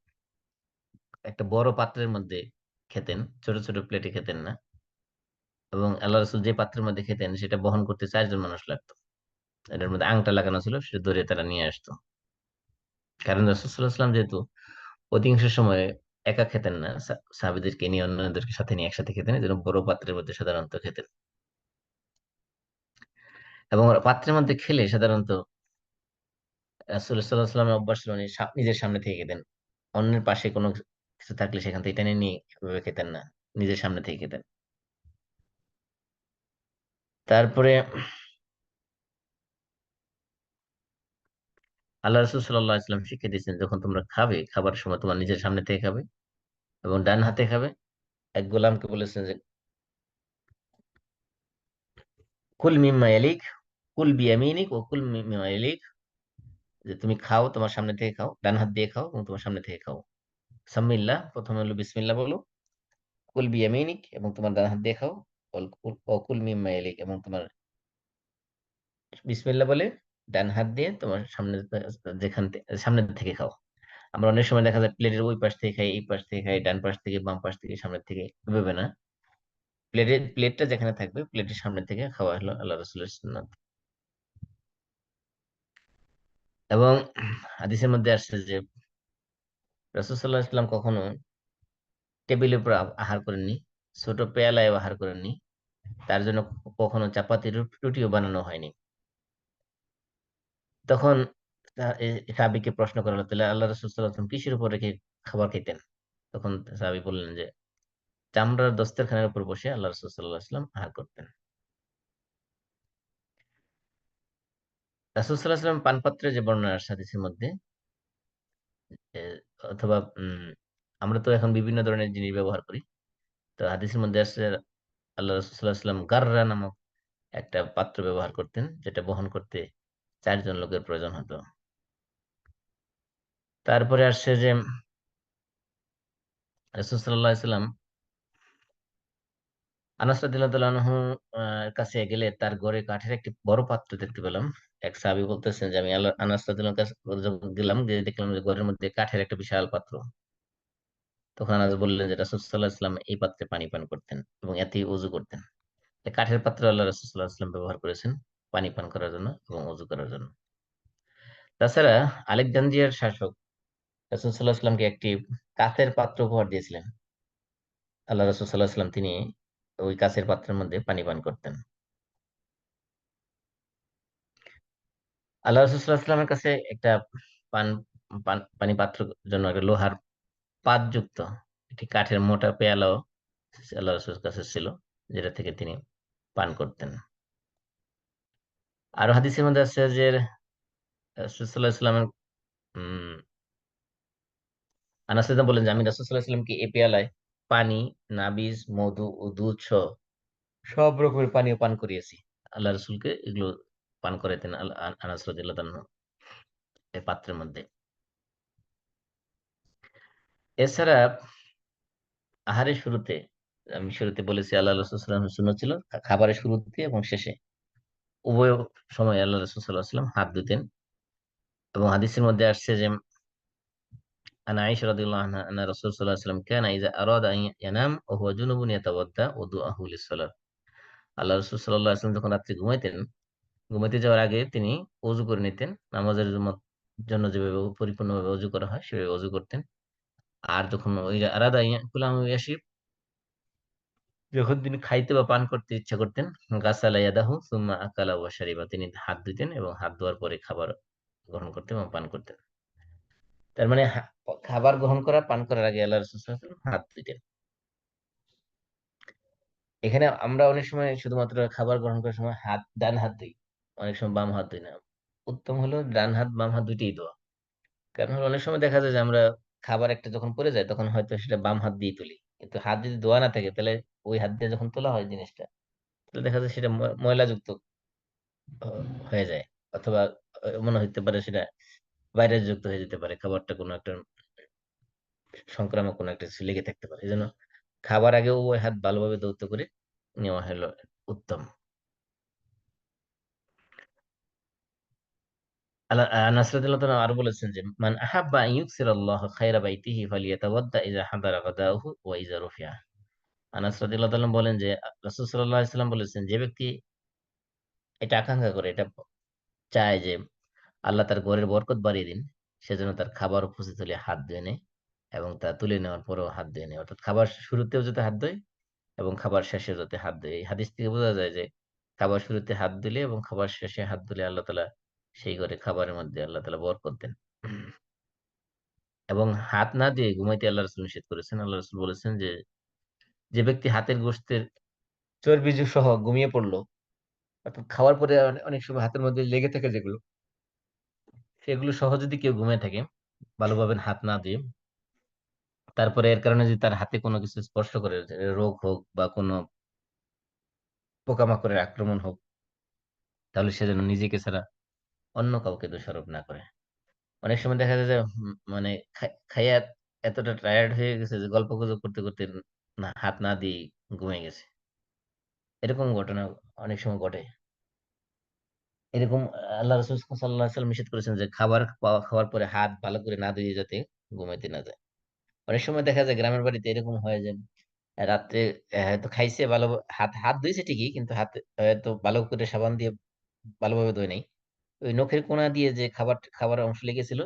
একটা বড় পাত্রের মধ্যে খেতেন, ছোট ছোট প্লেটে খেতেন না। এবং আল্লাহ রাসূল যে পাত্রের মধ্যে খেতেন সেটা বহন করতে 4 জন মানুষ লাগতো। এটার মধ্যে আংটা লাগানো ছিল, সেটা ধরে তারা নিয়ে আসতো। কারণ রাসূল সাল্লাল্লাহু আলাইহি সাল্লাম যেহেতু অধিকাংশ সময় একা খেতেন না, সাহাবীদেরকে নিয়ে, অন্যদেরকে সাথে নিয়ে একসাথে খেতেন, এই জন্য বড় পাত্রের মধ্যে সাধারণত খেতেন। এবং পাত্রের মধ্যে খেলে সাধারণত রাসূল সাল্লাল্লাহু আলাইহি ওয়াসাল্লামের অভ্যাস ছিল উনি নিজের সামনে থেকে খেতেন। অন্যের পাশে কোনো কিছু থাকলে সেখান থেকে টেনে নিয়ে এভাবে খেতেন না, নিজের সামনে থেকে খেতেন। তারপরে আল্লাহ রাসূল সাল্লাল্লাহু আলাইহি ওয়াসাল্লাম শিখিয়ে দিয়েছেন, যখন তোমরা খাবে, খাবার সময় তোমার নিজের সামনে থেকে খাবে এবং ডান হাতে খাবে। এক গোলামকে বলেছেন যে কুল মিম্মা ইয়ালিক, কুল বিয়ামিনিক ও কুল মিম্মা ইয়ালিক, যে তুমি খাও, তোমার সামনে থেকে খাও, ডান হাত দিয়ে খাও এবং তোমার সামনে থেকে খাও। সাম্মিল্লাহ, প্রথমে হলো বিসমিল্লাহ বলো, কুল বিয়ামিনিক এবং তোমার ডান হাত দিয়ে খাও, ও কুল মিম্মা ইয়ালিক এবং তোমার বিসমিল্লাহ বলে ডান হাত দিয়ে তোমার সামনে, যেখান থেকে সামনে থেকে খাও। আমরা অনেক সময় দেখা যায় প্লেটের ওই পাশ থেকে খাই, এই পাশ থেকে খাই, ডান পাশ থেকে, বাম পাশ থেকে, সামনের থেকে, এভাবে না। প্লেটটা যেখানে থাকবে প্লেটের সামনে থেকে খাওয়া হলো আল্লাহ রাসূলের সুন্নাত। এবং হাদিসের মধ্যে আসছে যে রাসূল সাল্লাল্লাহু আলাইহি ওয়াসাল্লাম কখনো টেবিলের উপর আহার করেননি, ছোট পেয়ালায় আহার করেননি। তার জন্য কখনো চাপাতি রুটিও বানানো হয়নি। তখন সাহাবীকে প্রশ্ন করা হলো, তাহলে আল্লাহ রাসূল সাল্লাল্লাহু আলাইহি ওয়াসাল্লাম কিসের উপর রেখে খাবার খেতেন? তখন সাহাবী বললেন যে চামড়ার দস্তরখানের উপর বসে আল্লাহ রাসূল সাল্লাল্লাহু আলাইহি ওয়াসাল্লাম আহার করতেন। রাসূল সাল্লাল্লাহু আলাইহি ওয়াসাল্লাম পানপাত্রে যে বর্ণনা আসছে হাদিসের মধ্যে, এ, অথবা আমরা তো এখন বিভিন্ন ধরনের জিনিস ব্যবহার করি। তো হাদিসের মধ্যে আসছে আল্লাহ রাসূল সাল্লাল্লাহু আলাইহি ওয়াসাল্লাম গাররা নামক একটা পাত্র ব্যবহার করতেন, যেটা বহন করতে 4 জন লোকের প্রয়োজন হতো। তারপরে আসছে যে রাসূল সাল্লাল্লাহু আলাইহি ওয়াসাল্লাম আনাস রাদিয়াল্লাহু তাআলা আনহু কাছে গেলে তার ঘরে কাঠের একটি বড় পাত্র দেখতে পেলাম। এক সাহাবী বলতেছেন যে আমি আল্লাহ আনাস রাদিয়াল্লাহু কাছে যখন গেলাম, যে দেখলাম যে ঘরের মধ্যে কাঠের একটা বিশাল পাত্র। তখন আনাস বললেন যে রাসূল সাল্লাল্লাহু আলাইহি ওয়াসাল্লাম এই পাত্রে পানি পান করতেন এবং এতেই ওযু করতেন। এই কাঠের পাত্র আল্লাহ রাসূল সাল্লাল্লাহু আলাইহি ওয়াসাল্লাম ব্যবহার করেছেন পানি পান করার জন্য এবং ওযু করার জন্য। তাছাড়া আলেকজান্দ্রিয়ার শাসক রাসূল সাল্লাল্লাহু আলাইহি ওয়াসাল্লামকে একটি কাচের পাত্র উপহার দিয়েছিলেন। আল্লাহ রাসূল সাল্লাল্লাহু আলাইহি ওয়াসাল্লাম তিনি ওই কাচের পাত্রের মধ্যে পানি পান করতেন। আল্লাহ রাসূল সাল্লাল্লাহু আলাইহি ওয়াসাল্লামের কাছে একটা পান পানি পাত্র জন্য একটা লোহার পাতযুক্ত একটি কাঠের মোটা পেয়ালাও আল্লাহ রাসূলের কাছে ছিল, যেটা থেকে তিনি পান করতেন। আর হাদিসের মধ্যে আছে যে রাসূল সাল্লাল্লাহু আলাইহি ওয়াসাল্লামের উম আনাস রাদিয়াল্লাহু বলেন যে আমি রাসূল সাল্লাল্লাহু আলাইহি ওয়াসাল্লামকে এই পেয়ালায় পানি, নাবিজ, মধু ও দুধ সহ সব রকমের পানীয় পান করিয়েছি। আল্লাহ রাসূলকে এগুলো পান করাইতেন আনাস রাদিয়াল্লাহু আনহু এই পাত্রের মধ্যে। এছাড়া আহারের শুরুতে, আমি শুরুতে বলেছি আল্লাহ রাসূল সাল্লাল্লাহু আলাইহি ওয়াসাল্লামের সুন্নাত ছিল খাবারের শুরুতে এবং শেষে উভয় সময় আল্লাহ রাসূল সাল্লাল্লাহু আলাইহি ওয়াসাল্লাম হাত ধুতেন। এবং হাদিসের মধ্যে আসছে যে আন আয়েশা রাদিয়াল্লাহু আনহা আন্না রাসূল সাল্লাল্লাহু আলাইহি ওয়াসাল্লাম কানা ইযা আরাদা আন ইয়ানাম ওয়া হুয়া জুনুবুন ইয়াতাওয়াদ্দা ওযুআহু লিস-সালাত। আল্লাহ রাসূল সাল্লাল্লাহু আলাইহি ওয়াসাল্লাম যখন রাত্রে ঘুমাইতেন, ঘুমাইতে যাওয়ার আগে তিনি ওযু করে নিতেন। নামাজের জন্য যেভাবে পরিপূর্ণভাবে ওযু করা হয় সেভাবে ওযু করতেন। আর যখন ওই আরাদা ইয়াকুলা ইয়াশিব, যখন তিনি খাইতে বা পান করতে ইচ্ছা করতেন, গাসালা ইয়াদাহু সুম্মা আকালা ওয়া শারিবা, তিনি হাত ধুতেন এবং হাত ধোয়ার পরে খাবার গ্রহণ করতেন এবং পান করতেন। তার মানে খাবার গ্রহণ করা, পান করার আগে আল্লাহ রাসূল সাল্লাল্লাহু আলাইহি ওয়াসাল্লাম হাত ধুতেন। এখানে আমরা অনেক সময় শুধুমাত্র খাবার গ্রহণ করার সময় ডান হাত ধুই, অনেক সময় বাম হাত ধুই না। উত্তম হলো ডান হাত বাম হাত দুইটাই ধোয়া। কারণ হলো অনেক সময় দেখা যায় যে আমরা খাবার একটা যখন পড়ে যায় তখন হয়তো সেটা বাম হাত দিয়ে তুলি, কিন্তু হাত যদি ধোয়া না থাকে তাহলে ওই হাত দিয়ে যখন তোলা হয় জিনিসটা, তাহলে দেখা যায় সেটা ময়লাযুক্ত হয়ে যায়, অথবা মনে হতে পারে সেটা ভাইরাস যুক্ত হয়ে যেতে পারে, খাবারটা কোনো একটা সংক্রামক কোনো একটা কিছু লেগে থাকতে পারে। এই জন্য খাবার আগে ওই হাত ভালোভাবে ধৌত করে নেওয়া হলো উত্তম। আনাস রাদিয়াল্লাহু তাআলা আরো বলেছেন যে, মান আহাব্বা আন ইউকসিরাল্লাহু খায়রা বাইতিহি ফালিয়াতাওয়াদ্দা ইযা হাদারা গাদাহু ওয়া ইযা রুফিআ। আনাস রাদিয়াল্লাহু তাআলা বলেন যে রাসূল সাল্লাল্লাহু আলাইহি সাল্লাম বলেছেন, যে ব্যক্তি এটা আকাঙ্ক্ষা করে, এটা চায় যে আল্লাহ তার ঘরের বরকত বাড়িয়ে দিন, সেজন্য তার খাবার উপস্থিত হলে হাত ধুয়ে নেয় এবং তা তুলে নেওয়ার পরেও হাত ধুয়ে নেয়। অর্থাৎ খাবার শুরুতেও যাতে হাত ধোয় এবং খাবার শেষে যাতে হাত ধোয়। এই হাদিস থেকে বোঝা যায় যে খাবার শুরুতে হাত দিলে এবং খাবার শেষে হাত দিলে আল্লাহ তাআলা সেই ঘরে খাবারের মধ্যে আল্লাহ তাআলা বরকত দেন। এবং হাত না দিয়ে ঘুমাইতে আল্লাহ রাসূল নিষেধ করেছেন। আল্লাহ রাসূল বলেছেন যে, যে ব্যক্তি হাতের গোশতের চর্বি সহ ঘুমিয়ে পড়লো, অর্থাৎ খাওয়ার পরে অনেক সময় হাতের মধ্যে লেগে থাকে যেগুলো, সেগুলো সহ যদি কেউ ঘুমিয়ে থাকে ভালোভাবে হাত না দিয়ে, তারপরে এর কারণে যদি তার হাতে কোনো কিছু স্পর্শ করে, রোগ হোক বা কোনো পোকামাকড়ের আক্রমণ হোক, তাহলে সে যেন নিজেকে ছাড়া অন্য কাউকে দোষারোপ না করে। অনেক সময় দেখা যায় যে মানে খাইয়া এতটা টায়ার্ড হয়ে গেছে যে গল্প গুজব করতে করতে না হাত না দিয়ে ঘুমিয়ে গেছে। এরকম ঘটনা অনেক সময় ঘটে। এরকম আল্লাহ রাসূল সাল্লাল্লাহু আলাইহি ওয়াসাল্লাম নিষেধ করেছেন যে খাওয়ার পরে হাত ভালো করে না ধুয়ে যাতে ঘুমাইতে না যায়। অনেক সময় দেখা যায় গ্রামের বাড়িতে এরকম হয় যে রাত্রে হয়তো খাইছে ভালো, হাত হাত ধুইছে ঠিকই, কিন্তু হাতে হয়তো ভালো করে সাবান দিয়ে ভালোভাবে ধোয় নাই। ওই নখের কোনা দিয়ে যে খাবার অংশ লেগেছিল,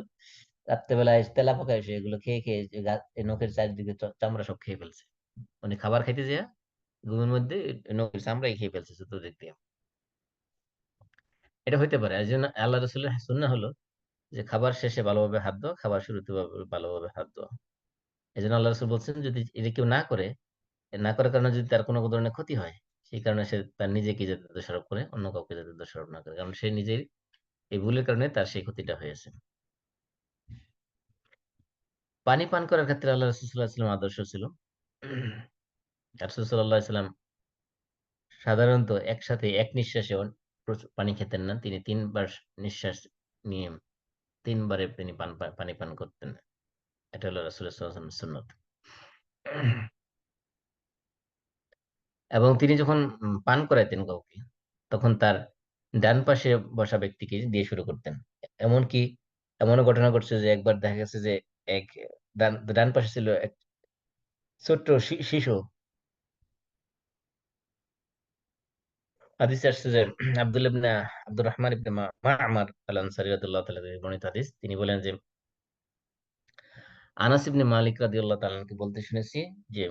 রাত্রেবেলায় তেলাপোকা এসে এগুলো খেয়ে খেয়ে যে এই নখের চারিদিকে চামড়া সব খেয়ে ফেলছে। মানে খাবার খাইতে যেয়ে ঘুমের মধ্যে নখের চামড়াই খেয়ে ফেলছে চতুর্দিক দিয়ে। এটা হইতে পারে। এই জন্য আল্লাহ রসুলের সুন্নাহ হলো যে খাবার শেষে ভালোভাবে হাত ধোয়া, খাবার শুরুতে ভালোভাবে হাত ধোয়া। এই জন্য আল্লাহ রসুল বলছেন, যদি এটা কেউ না করে, না করার কারণে যদি তার কোনো ধরনের ক্ষতি হয়, সেই কারণে সে তার নিজেকে যাতে দোষারোপ করে, অন্য কাউকে যাতে দোষারোপ না করে, কারণ সে নিজেই এই ভুলের কারণে তার সেই ক্ষতিটা হয়েছে। পানি পান করার ক্ষেত্রে আল্লাহ রসুল সাল্লাল্লাহু আলাইহি ওয়াসাল্লাম আদর্শ ছিল। রাসূল সাল্লাল্লাহু আলাইহি সাল্লাম সাধারণত একসাথে এক নিঃশ্বাসে প্রচুর পানি খেতেন না। তিনি তিনবার নিঃশ্বাস নিয়ে তিনবারে তিনি পানি পান করতেন। এটা হলো রাসূলের সাল্লাল্লাহু আলাইহি ওয়াসাল্লামের সুন্নত। এবং তিনি যখন পান করাইতেন কাউকে, তখন তার ডান পাশে বসা ব্যক্তিকে দিয়ে শুরু করতেন। এমনকি এমনও ঘটনা ঘটছে যে একবার দেখা গেছে যে এক ডান পাশে ছিল এক ছোট্ট শিশু। হাদিসে আসছে যে আব্দুর রহমান ইবনে মা'মার আল আনসারী রাদিয়াল্লাহু তাআলা থেকে বর্ণিত হাদিস। তিনি বলেন যে আনাস ইবনে মালিক রাদিয়াল্লাহু তাআলা কে বলতে শুনেছি যে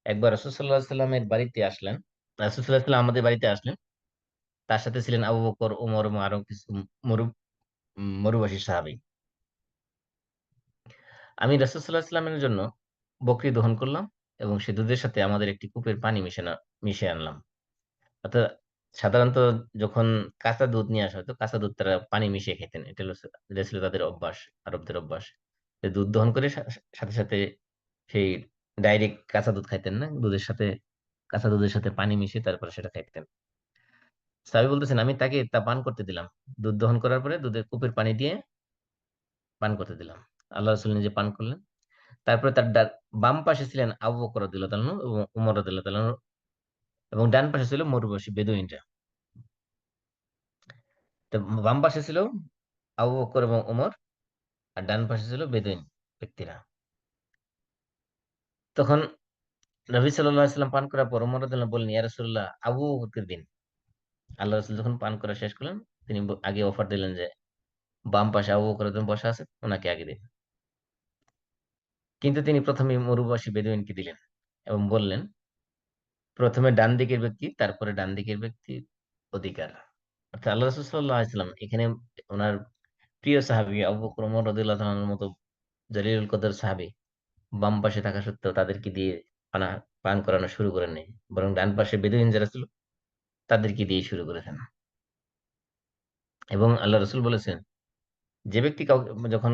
একবার রাসূল সাল্লাল্লাহু আলাইহি সাল্লামের বাড়িতে আসলেন। রাসূল সাল্লাল্লাহু আলাইহি সাল্লাম আমাদের বাড়িতে আসলেন। তার সাথে ছিলেন আবু বকর, ওমর এবং আরো কিছু মরু মরুবাসী সাহাবী। আমি রাসূল সাল্লাল্লাহু আলাইহি সাল্লামের জন্য বকরি দহন করলাম এবং সে দুধের সাথে আমাদের একটি কূপের পানি মিশিয়ে আনলাম। অর্থাৎ সাধারণত যখন কাঁচা দুধ নিয়ে আসা হতো, কাঁচা দুধ তারা পানি মিশিয়ে খেতেন। এটা ছিল তাদের অভ্যাস, আরবদের অভ্যাস। যে দুধ দহন করে সাথে সাথে সেই ডাইরেক্ট কাঁচা দুধ খাইতেন না, কাঁচা দুধের সাথে পানি মিশিয়ে তারপরে সেটা খাইতেন। সাহাবী বলতেছেন, আমি তাকে তা পান করতে দিলাম। দুধ দহন করার পরে দুধের কূপের পানি দিয়ে পান করতে দিলাম। আল্লাহ রাসূল নিজে পান করলেন। তারপরে তার বাম পাশে ছিলেন আবু বকর রাদিয়াল্লাহু তাআলা আনহু এবং উমর রাদিয়াল্লাহু তাআলা আনহু, এবং ডান পাশে ছিল মরুবাসী বেদুইনরা। তো বাম পাশে ছিল আবু বকর এবং উমর, আর ডান পাশে ছিল বেদুইন ব্যক্তিরা। তখন নবী সাল্লাল্লাহু আলাইহি ওয়াসাল্লাম পান করার পর উমর রাদিয়াল্লাহু আনহু বললেন, ইয়া রাসূলুল্লাহ, আবু বকরকে দিন। আল্লাহ রাসূল যখন পান করা শেষ করলেন, তিনি আগে অফার দিলেন যে বাম পাশে আবু বকর রাদিয়াল্লাহু আনহু বসা আছে, ওনাকে আগে দিন। কিন্তু তিনি প্রথমে মরুবাসী বেদুইনকে দিলেন এবং বললেন প্রথমে ডান দিকের ব্যক্তি, তারপরে ডান দিকের ব্যক্তির অধিকার। অর্থাৎ আল্লাহ রাসূল সাল্লাল্লাহু আলাইহি ওয়াসাল্লাম এখানে ওনার প্রিয় সাহাবী আবু বকর ওমর রাদিয়াল্লাহু তাআলার মতো জলিলুল কদর সাহাবী বাম পাশে থাকা সত্ত্বেও তাদেরকে দিয়ে পানা পান করানো শুরু করেন নাই, বরং ডান পাশে বেদুইন যারা ছিল তাদেরকে দিয়ে শুরু করেছেন। এবং আল্লাহ রসুল বলেছেন, যে ব্যক্তি যখন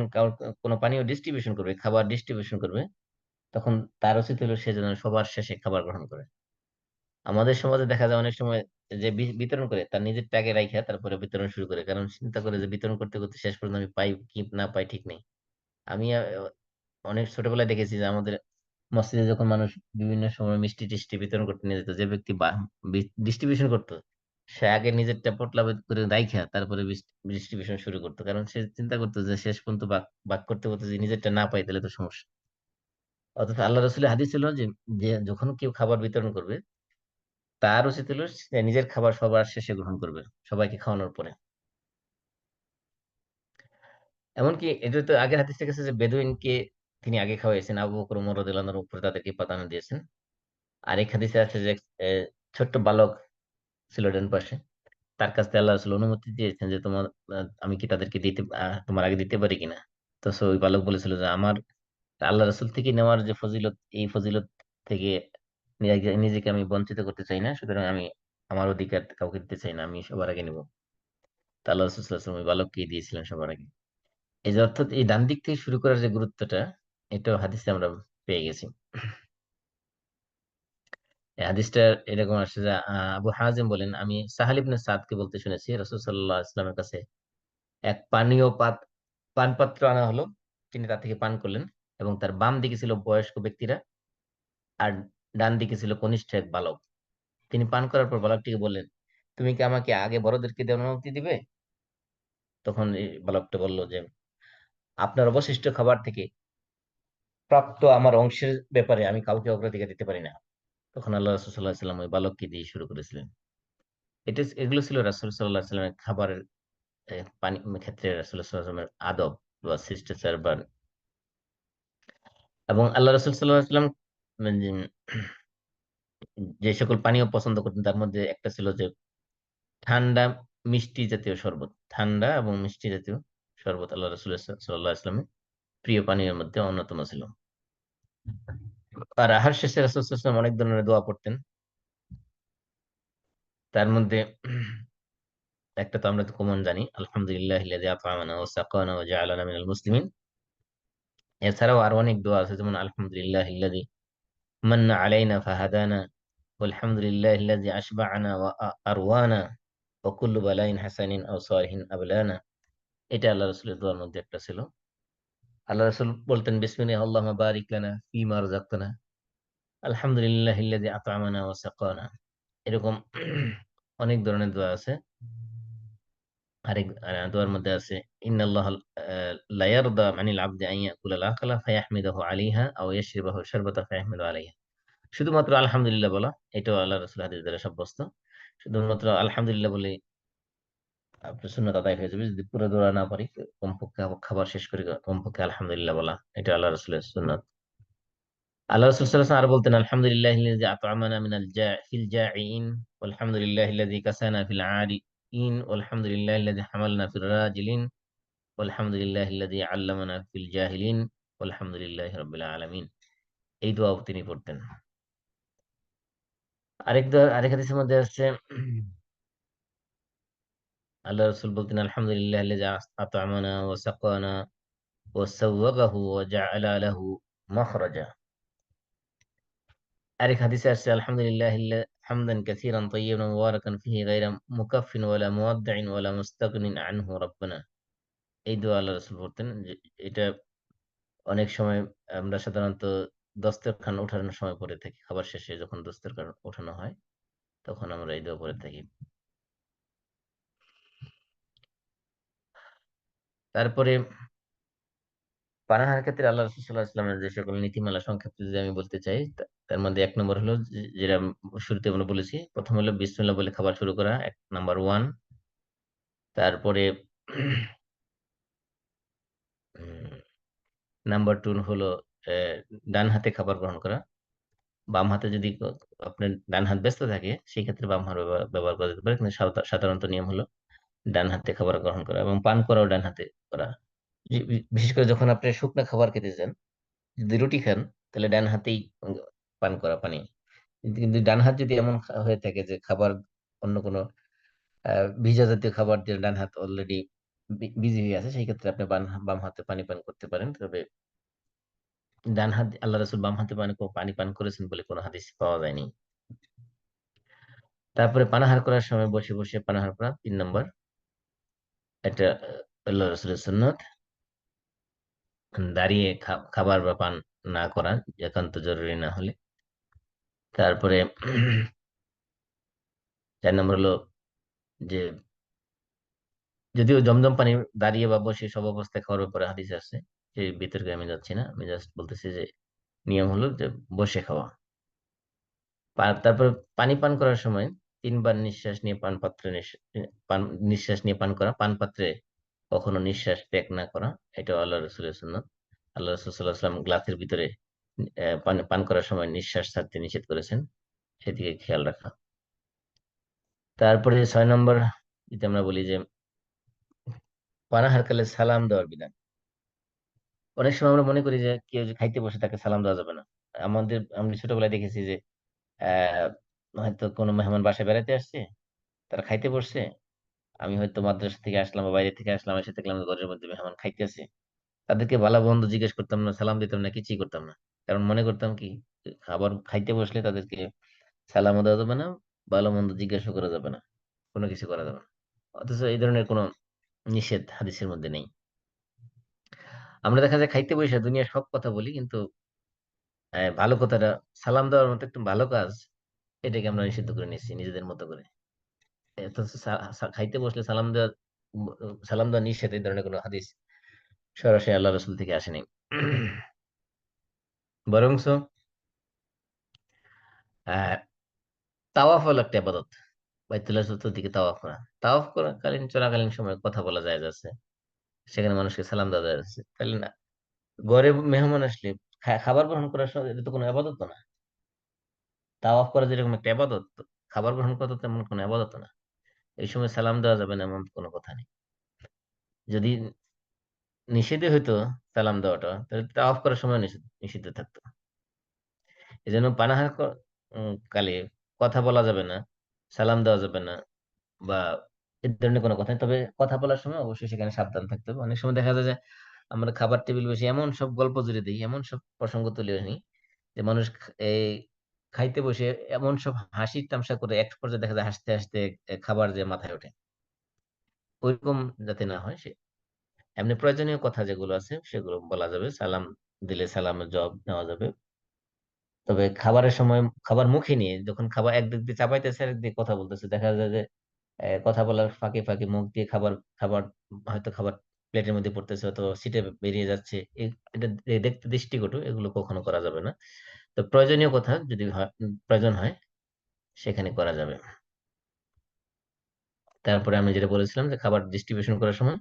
কোনো পানীয় ডিস্ট্রিবিউশন করবে, খাবার ডিস্ট্রিবিউশন করবে, তখন তার উচিত হলো সে যেন সবার শেষে খাবার গ্রহণ করে। আমাদের সমাজে দেখা যায় অনেক সময় যে বিতরণ করে তার নিজের টাকে রাইখা তারপরে বিতরণ শুরু করে, কারণ চিন্তা করে যে বিতরণ করতে করতে শেষ পর্যন্ত আমি পাই কি না পাই ঠিক নেই। আমি অনেক ছোটবেলায় দেখেছি যে আমাদের মসজিদে যখন মানুষ বিভিন্ন সময় মিষ্টি টিষ্টি বিতরণ করতে নিয়ে যেত, যে ব্যক্তি ডিস্ট্রিবিউশন করতো সে আগে নিজেরটা পটলা করে রাইখা তারপরে ডিস্ট্রিবিউশন শুরু করতো, কারণ সে চিন্তা করতো যে শেষ পর্যন্ত ভাগ ভাগ করতে করতে যদি নিজেরটা না পাই তাহলে তো সমস্যা। অথচ আল্লাহ রসুলের হাদিস ছিল যে যে যখন কেউ খাবার বিতরণ করবে তার উচিত হলো সে নিজের খাবার সবার শেষে গ্রহণ করবে, সবাইকে খাওয়ানোর পরে। এমনকি এটা তো আগের হাদিস থেকে আছে যে বেদুইনকে তিনি আগে খাওয়াইছেন, আবু বকর ওমর রাদিয়াল্লাহু আনহুর উপরে তাদেরকে প্রাধান্য দিয়েছেন। আরেক হাদিসে আছে যে ছোট্ট বালক ছিল ডান পাশে, তার কাছ থেকে আল্লাহ রাসূল অনুমতি দিয়েছেন যে তোমার আমি কি তাদেরকে দিতে তোমার আগে দিতে পারি কিনা। তো ওই বালক বলেছিল যে আমার আল্লাহ রাসূল থেকে নেওয়ার যে ফজিলত, এই ফজিলত থেকে নিজেকে আমি বঞ্চিত করতে চাই না, সুতরাং আমি আমার অধিকার কাউকে দিতে চাই না, আমি সবার আগে নিব। তা আল্লাহ রাসূল সাল্লাল্লাহু আলাইহি ওয়াসাল্লাম ওই বালককেই দিয়েছিলেন সবার আগে। এই যে অর্থাৎ এই ডান দিক থেকে শুরু করার যে গুরুত্বটা, এটাও হাদিসে আমরা পেয়ে গেছি। এই হাদিসটা এরকম আসছে যে আবু হাজিম বলেন, আমি সাহাল ইবনে সাদকে বলতে শুনেছি রাসূল সাল্লাল্লাহু আলাইহি ওয়াসাল্লামের কাছে এক পানীয় পান পাত্র আনা হলো, তিনি তা থেকে পান করলেন, এবং তার বাম দিকে ছিল বয়স্ক ব্যক্তিরা আর ডান দিকে ছিল কনিষ্ঠ এক বালক। তিনি পান করার পর বালকটিকে বললেন, তুমি কি আমাকে আগে বড়দেরকে দেওয়ার অনুমতি দিবে? তখন এই বালকটা বলল যে, আপনার অবশিষ্ট খাবার থেকে প্রাপ্ত আমার অংশের ব্যাপারে আমি কাউকে অগ্রাধিকার দিতে পারি না। তখন আল্লাহ রাসূল সাল্লাল্লাহু আলাইহি ওয়াসাল্লাম ওই বালককে দিয়ে শুরু করেছিলেন। এগুলো ছিল রাসূল সাল্লাল্লাহু আলাইহি ওয়াসাল্লামের খাবারের পানি ক্ষেত্রে রাসূল সাল্লাল্লাহু আলাইহি ওয়াসাল্লামের আদব বা শিষ্টাচার বা। এবং আল্লাহ রাসূল সাল্লাল্লাহু আলাইহি ওয়াসাল্লাম মানে যে সকল পানীয় পছন্দ করতেন তার মধ্যে একটা ছিল যে ঠান্ডা মিষ্টি জাতীয় শরবত। ঠান্ডা এবং মিষ্টি জাতীয় শরবত আল্লাহ রাসূল সাল্লাল্লাহু আলাইহি ওয়াসাল্লামের প্রিয় পানীয়ের মধ্যে অন্যতম ছিল। আর আহার শেষে রাসূল সাল্লাল্লাহু আলাইহি ওয়াসাল্লাম অনেক ধরনের দোয়া পড়তেন। তার মধ্যে একটা তো আমরা তো কমন জানি, আলহামদুলিল্লাহিল্লাযী আত'আমানা ওয়া সাকানা ওয়া জা'আলানা মিনাল মুসলিমিন। এছাড়াও আরো অনেক দোয়া আছে, যেমন আলহামদুলিল্লাহিল্লাযী মান্না আলাইনা ফাহাদানা ওয়ালহামদুলিল্লাহিল্লাযী আশবা'ানা ওয়া আরওয়ানা ওয়া কুল্লু বালাইন হাসানিন আও সালিহিন আবলানা। এটা আল্লাহ রাসূলের দোয়ার মধ্যে একটা ছিল। আল্লাহ রাসূল বলতেন, বিসমিল্লাহি আল্লাহুম্মা বারিক লানা ফীমা রাযাকতানা আলহামদুলিল্লাহিল্লাযী আত'আমানা ওয়া সাকানা। এরকম অনেক ধরনের দোয়া আছে। আরেক দোয়ার মধ্যে আছে, ইন্নাল্লাহ লা ইয়ারদা আনিল আবদি আন ইয়াকুলাল আকলা ফায়াহমিদাহু আলাইহা আও ইয়াশরিবাহু শারবাতা ফায়াহমিদু আলাইহা। শুধুমাত্র আলহামদুলিল্লাহ বলা, এটাও আল্লাহ রাসূল হাদিস দ্বারা সাব্যস্ত। শুধুমাত্র আলহামদুলিল্লাহ বলে আপনার সুন্নাত আদায় হয়ে যাবে, যদি পুরো দোয়া না পারি কমপক্ষে খাবার শেষ করে কমপক্ষে আলহামদুলিল্লাহ বলা, এটা আল্লাহ রাসূলের সুন্নাত। আল্লাহ রাসূল সাল্লাল্লাহু আলাইহি ওয়াসাল্লাম আরো বলতেন, আলহামদুলিল্লাহিল্লাযী আত'আমানা মিনাল ফিল জাইঈন ওয়ালহামদুলিল্লাহিল্লাযী কাসানা ফিল আরিইন ওয়ালহামদুলিল্লাহিল্লাযী হামালনা ফির রাজিলিন ওয়ালহামদুলিল্লাহিল্লাযী আল্লামানা ফিল জাহিলিন ওয়ালহামদুলিল্লাহি রাব্বিল আলামিন। এই দোয়াও তিনি পড়তেন। আরেক হাদিসের মধ্যে আছে, আল্লাহ রাসূল বলতেন, আলহামদুলিল্লাহিল্লাযী আত'আমানা ওয়া সাকানা ওয়া সাওয়াগাহু ওয়া জাআলা লাহু মাখরাজা। আরেক হাদিসে আসছে, আলহামদুলিল্লাহ হামদান কাসীরান তাইয়িবান মুবারাকান ফিহি গায়রা মুকাফফিন ওয়ালা মুওয়াদ্দি'in ওয়ালা মুস্তাগনিন আনহু রাব্বানা। এই দোয়া আল্লাহ রাসূল পড়তেন। এটা অনেক সময় আমরা সাধারণত দস্তরখান ওঠানোর সময় পড়ে থাকি, খাবার শেষে যখন দস্তরখান ওঠানো হয় তখন আমরা এই দোয়া পড়ে থাকি। তারপরে পানাহার ক্ষেত্রে আল্লাহ রাসূল সাল্লাল্লাহু আলাইহি ওয়াসাল্লামের যে সকল নীতিমালা সংক্ষেপে যদি আমি বলতে চাই, তার মধ্যে এক নম্বর হলো যেটা শুরুতে আমরা বলেছি, প্রথম হলো বিসমিল্লাহ বলে খাবার শুরু করা, এক নাম্বার ওয়ান। তারপরে নাম্বার টু হলো ডান হাতে খাবার গ্রহণ করা। বাম হাতে যদি আপনার ডান হাত ব্যস্ত থাকে সেই ক্ষেত্রে বাম হাত ব্যবহার করা যেতে পারে, কিন্তু সাধারণত নিয়ম হলো ডান হাতে খাবার গ্রহণ করা এবং পান করাও ডান হাতে করা। বিশেষ করে যখন আপনি শুকনো খাবার খেতে চান, যদি রুটি খান তাহলে ডান হাতেই পান করা পানি। কিন্তু ডান হাত যদি এমন হয়ে থাকে যে খাবার অন্য কোনো ভিজা জাতীয় খাবার দিয়ে ডান হাত অলরেডি বিজি হয়ে আছে, সেই ক্ষেত্রে আপনি বাম হাতে পানি পান করতে পারেন। তবে ডান হাত আল্লাহ রাসূল বাম হাতে পানি পান করেছেন বলে কোনো হাদিস পাওয়া যায়নি। তারপরে পানাহার করার সময় বসে বসে পানাহার করা 3 নম্বর, এটা আল্লাহ রাসূলের সুন্নাত। দাঁড়িয়ে খাবার বা পান না করা একান্ত জরুরি না হলে। তারপরে 4 নম্বর হলো যে যদিও জমজম পানি দাঁড়িয়ে বা বসে সব অবস্থায় খাওয়ার ব্যাপারে হাদিস আছে, সেই বিতর্কে আমি যাচ্ছি না, আমি জাস্ট বলতেছি যে নিয়ম হলো যে বসে খাওয়া। তারপর পানি পান করার সময় 3 বার নিঃশ্বাস নিয়ে পান পাত্রে নিঃশ্বাস নিয়ে পান করা, পান পাত্রে কখনো নিঃশ্বাস ত্যাগ না করা, এটা আল্লাহ রসুলের সুন্নাত। আল্লাহ রসুল সাল্লাহ সাল্লাম গ্লাসের ভিতরে পান পান করার সময় নিঃশ্বাস ছাড়তে নিষেধ করেছেন, সেদিকে খেয়াল রাখা। তারপরে 6 নম্বর, যেটা আমরা বলি যে পানাহারকালে সালাম দেওয়ার বিধান। অনেক সময় আমরা মনে করি যে কেউ যে খাইতে বসে তাকে সালাম দেওয়া যাবে না। আমরা ছোটবেলায় দেখেছি যে আহ হয়তো কোনো মেহমান বাসায় বেড়াতে আসছে, তারা খাইতে বসছে, আমি হয়তো মাদ্রাসা থেকে আসলাম বা বাইরে থেকে আসলাম, এসে দেখলাম যে ঘরের মধ্যে মেহমান খাইতেছে, তাদেরকে ভালো মন্দ জিজ্ঞেস করতাম না, সালাম দিতাম না, কিছুই করতাম না। কারণ মনে করতাম কি, খাবার খাইতে বসলে তাদেরকে সালামও দেওয়া যাবে না, ভালো মন্দ জিজ্ঞাসা করা যাবে না, কোনো কিছু করা যাবে না। অথচ এই ধরনের কোনো নিষেধ হাদিসের মধ্যে নেই। আমরা দেখা যায় খাইতে বসে দুনিয়ার সব কথা বলি, কিন্তু ভালো কথাটা, সালাম দেওয়ার মতো একটু ভালো কাজ, এটাকে আমরা নিষিদ্ধ করে নিচ্ছি নিজেদের মতো করে। অথচ খাইতে বসলে সালাম দেওয়া নিষেধ, এই ধরনের কোনো হাদিস সরাসরি আল্লাহ রসুল থেকে আসেনি। বরংস আহ তাওয়াফ হলো একটা ইবাদত। বাইতুল্লাহ চতুর্দিকে তাওয়াফ করা, তাওয়াফ করা চলাকালীন সময় কথা বলা যায় যাচ্ছে, সেখানে মানুষকে সালাম দেওয়া যায় যাচ্ছে, তাহলে না ঘরে মেহমান আসলে খাবার গ্রহণ করার সময় এটা তো কোনো আবাদত না। তাওয়াফ করা যেরকম একটা আবাদত, খাবার গ্রহণ করা তো তেমন কোনো আবাদত না। এই সময় সালাম দেওয়া যাবে না এমন কোনো কথা নেই। যদি নিষেধে হইতো সালাম দেওয়াটা, তাহলে তাওয়াফ করার সময় নিষিদ্ধ থাকতো। এই জন্য কালে কথা বলা যাবে না, সালাম দেওয়া যাবে না, বা এ ধরনের কোনো কথা নেই। তবে কথা বলার সময় অবশ্যই সেখানে সাবধান থাকতে হবে। অনেক সময় দেখা যায় যে আমরা খাবার টেবিল বসে এমন সব গল্প জুড়ে দিই, এমন সব প্রসঙ্গ তুলে আনি যে মানুষ এই খাইতে বসে এমন সব হাসির তামাশা করে এক পর্যায়ে দেখা যায় হাসতে হাসতে খাবার যে মাথায় ওঠে। ওইরকম যাতে না হয়, এমনি প্রয়োজনীয় কথা যেগুলো আছে সেগুলো বলা যাবে, সালাম দিলে সালামের জবাব নেওয়া যাবে। তবে খাবারের সময় খাবার মুখে নিয়ে যখন খাবার একদিক দিয়ে চাপাইতেছে আরেক দিকে কথা বলতেছে, দেখা যায় যে কথা বলার ফাঁকে ফাঁকে মুখ দিয়ে খাবার খাবার হয়তো খাবার প্লেটের মধ্যে পড়তেছে, হয়তো সিটে বেরিয়ে যাচ্ছে, এটা দেখতে দৃষ্টিকটু, এগুলো কখনো করা যাবে না। তো প্রয়োজনীয় কথা যদি প্রয়োজন হয় সেখানে করা যাবে। তারপরে আমি যেটা বলেছিলাম যে খাবার ডিস্ট্রিবিউশন করার সময়,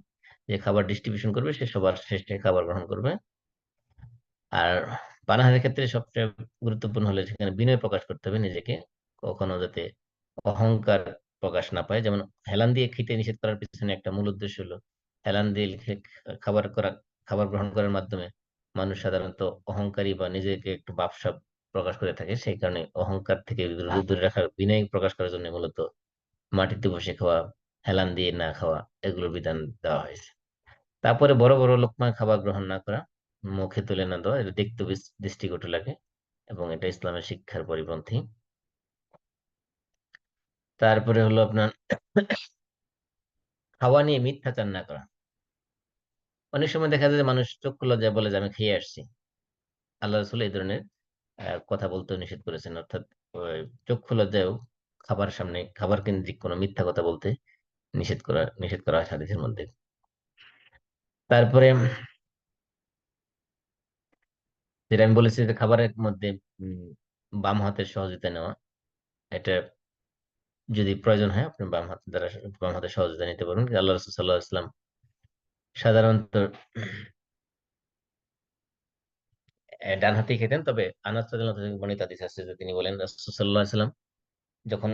যে খাবার ডিস্ট্রিবিউশন করবে সে সবার শেষে খাবার গ্রহণ করবে। আর পানাহারের ক্ষেত্রে সবচেয়ে গুরুত্বপূর্ণ হলে সেখানে বিনয় প্রকাশ করতে হবে নিজেকে, কখনো যাতে অহংকার প্রকাশ না পায়। যেমন হেলান দিয়ে খেতে নিষেধ করার পিছনে একটা মূল উদ্দেশ্য হলো হেলান দিয়ে খাবার করা, খাবার গ্রহণ করার মাধ্যমে মানুষ সাধারণত অহংকারী বা নিজেকে একটু ভাবসাব প্রকাশ করে থাকে, সেই কারণে অহংকার থেকে দূরে দূরে রাখার, বিনয় প্রকাশ করার জন্য মূলত মাটিতে বসে খাওয়া, হেলান দিয়ে না খাওয়া, এগুলোর বিধান দেওয়া হয়েছে। তারপরে বড় বড় লোকমা খাবার গ্রহণ না করা, মুখে তুলে না দেওয়া, এটা দেখতে বেশ দৃষ্টিকটু লাগে এবং এটা ইসলামের শিক্ষার পরিপন্থী। তারপরে হলো আপনার খাওয়া নিয়ে মিথ্যাচার না করা। অনেক সময় দেখা যায় যে মানুষ চক্ষু লজ্জায় বলে যে আমি খেয়ে আসছি। আল্লাহ রাসূল এই ধরনের কথা বলতে নিষেধ করেছেন, অর্থাৎ ওই চক্ষু লজ্জায়ও খাবার কেন্দ্রিক কোনো মিথ্যা কথা বলতে নিষেধ করা হয় হাদিসের মধ্যে। তারপরে যেটা আমি বলেছি যে খাবারের মধ্যে উম, বাম হাতের সহযোগিতা নেওয়া, এটা যদি প্রয়োজন হয় আপনি বাম হাতে সহযোগিতা নিতে পারবেন। আল্লাহ রাসূল সাল্লাল্লাহু আলাইহি ওয়াসাল্লাম সাধারণত ডান হাতেই খেতেন। তবে আনাস রাদিয়াল্লাহু তাআলা থেকে বর্ণিত হাদিস আছে যে তিনি বলেন রাসূল সাল্লাল্লাহু আলাইহি সাল্লাম যখন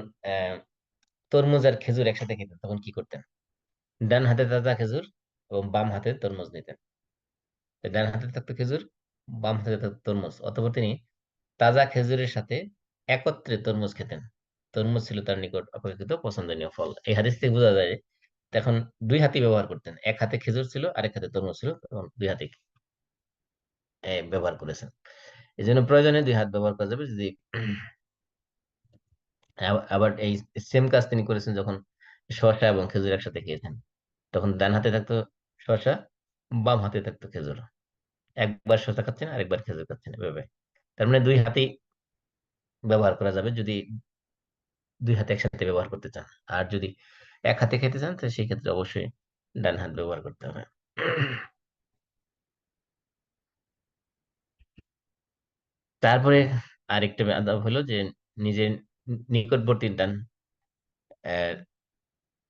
তরমুজ আর খেজুর একসাথে খেতেন তখন কি করতেন? ডান হাতে তাজা খেজুর এবং বাম হাতে তরমুজ নিতেন। তো ডান হাতে থাকতো খেজুর, বাম হাতে থাকতো তরমুজ। অতঃপর তিনি তাজা খেজুরের সাথে একত্রে তরমুজ খেতেন। তরমুজ ছিল তার নিকট অপেক্ষিত পছন্দনীয় ফল। এই হাদিস থেকে বোঝা যায় যে তখন দুই হাতই ব্যবহার করতেন। এক হাতে খেজুর ছিল, আরেক হাতে তরমুজ ছিল, তখন দুই হাতে ব্যবহার করেছেন। এই জন্য প্রয়োজনে দুই হাত ব্যবহার করা যাবে যদি আবার এই সেম কাজ তিনি করেছেন যখন শসা এবং খেজুর একসাথে খেয়েছেন। তখন ডান হাতে থাকতো শসা, বাম হাতে থাকতো খেজুর। একবার শসা খাচ্ছেন, আরেকবার খেজুর খাচ্ছেন, এভাবে। তার মানে দুই হাতেই ব্যবহার করা যাবে যদি দুই হাতে একসাথে ব্যবহার করতে চান। আর যদি এক হাতে খেতে চান তাহলে সেই ক্ষেত্রে অবশ্যই ডান হাত ব্যবহার করতে হবে। তারপরে আরেকটা আদাব হলো যে নিজের নিকটবর্তী ডান আহ,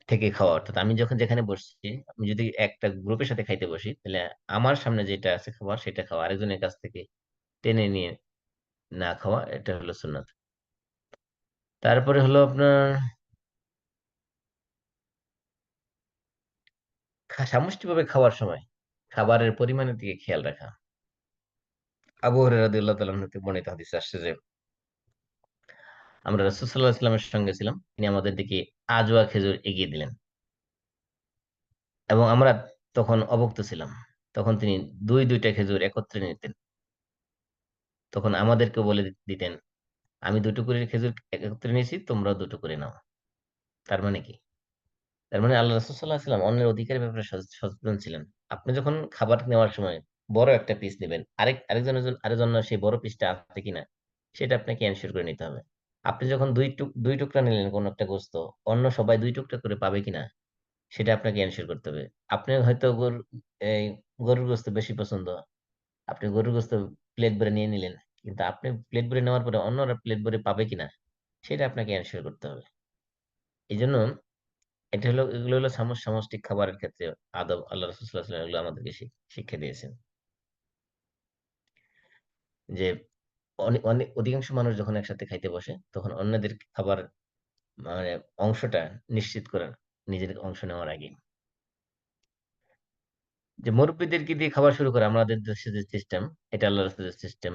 থেকে খাওয়া। অর্থাৎ আমি যখন যেখানে বসছি, আমি যদি একটা গ্রুপের সাথে খাইতে বসি, তাহলে আমার সামনে যেটা আছে খাবার সেটা খাওয়া, আরেকজনের কাছ থেকে টেনে নিয়ে না খাওয়া, এটা হলো সুন্নাত। তারপরে হলো আপনার সামষ্টিকভাবে খাওয়ার সময় খাবারের পরিমাণের দিকে খেয়াল রাখা। আবু হুরায়রা রাদিয়াল্লাহু তাআলা আনহু থেকে বর্ণিত হাদিসে আসছে যে আমরা রাসূল সাল্লাল্লাহু আলাইহি ওয়াসাল্লামের সঙ্গে ছিলাম, তিনি আমাদের দিকে আজওয়া খেজুর এগিয়ে দিলেন এবং আমরা তখন অভুক্ত ছিলাম। তখন তিনি দুই দুইটা খেজুর একত্রে নিতেন। তখন আমাদেরকে বলে দিতেন, আমি দুটো করে খেজুর একত্রে নিয়েছি, তোমরাও দুটো করে নাও। তার মানে কি? তার মানে আল্লাহ রাসূল সাল্লাল্লাহু আলাইহি ওয়াসাল্লাম অন্যের অধিকারের ব্যাপারে সচেতন ছিলেন। আপনি যখন খাবার নেওয়ার সময় বড় একটা পিস নেবেন, আরেকজনের জন্য সেই বড় পিসটা আছে কিনা সেটা আপনাকে এনশিওর করে নিতে হবে। আপনি যখন দুই টুকরা নিলেন কোন একটা গোস্ত, অন্য সবাই দুই টুকরা করে পাবে কিনা সেটা আপনাকে এনশিওর করতে হবে। আপনি হয়তো এই গরুর গোস্ত বেশি পছন্দ, আপনি গরুর গোস্ত প্লেট ভরে নিয়ে নিলেন, কিন্তু আপনি প্লেট ভরে নেওয়ার পরে অন্যরা প্লেট ভরে পাবে কিনা সেটা আপনাকে এনশিওর করতে হবে। এই জন্য এগুলো হলো সামষ্টিক খাবারের ক্ষেত্রে আদব আল্লাহ রাসূল সাল্লাল্লাহু আলাইহি ওয়াসাল্লাম এগুলো আমাদেরকে শিক্ষা দিয়েছেন। যে অনেক অনেক অধিকাংশ মানুষ যখন একসাথে খাইতে বসে তখন অন্যদের খাবার মানে অংশটা নিশ্চিত করার, নিজের অংশ নেওয়ার আগে। যে মুরব্বিদেরকে দিয়ে খাবার শুরু করে আমাদের দেশে যে সিস্টেম, এটা আল্লাহ রাসূলের সিস্টেম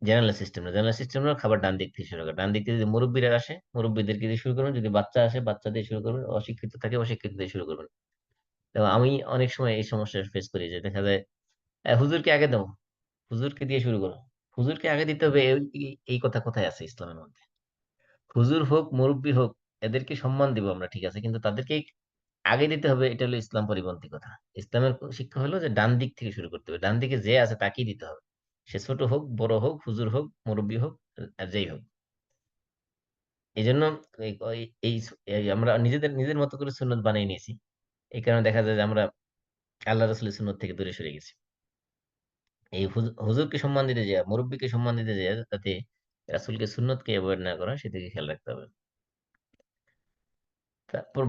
জেনারেল সিস্টেম না। জেনারেল সিস্টেম হলো খাবার ডান দিক থেকে শুরু করে। ডান দিক থেকে যদি মুরব্বিরা আসে মুরব্বিদেরকে দিয়ে শুরু করবেন, যদি বাচ্চা আসে বাচ্চা দিয়ে শুরু করবেন, অশিক্ষিত থাকে অশিক্ষিত দিয়ে শুরু করবেন। এবং আমি অনেক সময় এই সমস্যা ফেস করি যে দেখা যায় হুজুরকে আগে দাও, হুজুরকে দিয়ে শুরু করো, হুজুরকে আগে দিতে হবে, এই কথা কোথায় আছে ইসলামের মধ্যে? হুজুর হোক মুরব্বি হোক, এদেরকে সম্মান দিব আমরা, ঠিক আছে, কিন্তু তাদেরকে আগে দিতে হবে, এটা হলো ইসলাম পরিপন্থী কথা। ইসলামের শিক্ষা হলো যে ডান দিক থেকে শুরু করতে হবে, ডান দিকে যে আছে তাকেই দিতে হবে। সে ছোট হোক বড় হোক, হুজুর হোক মুরব্বি হোক, আর যেই হোক। এই জন্য এই এই এই এই আমরা নিজের মতো করে সুন্নত বানিয়ে নিয়েছি। এই কারণে দেখা যায় যে আমরা আল্লাহ রাসূলের সুন্নত থেকে দূরে সরে গেছি। এই হুজুরকে সম্মান দিতে যায়, মুরব্বিকে সম্মান দিতে যায়, যাতে রাসূলকে সুন্নতকে অ্যাভয়েড না করা সেদিকে খেয়াল রাখতে হবে। তারপর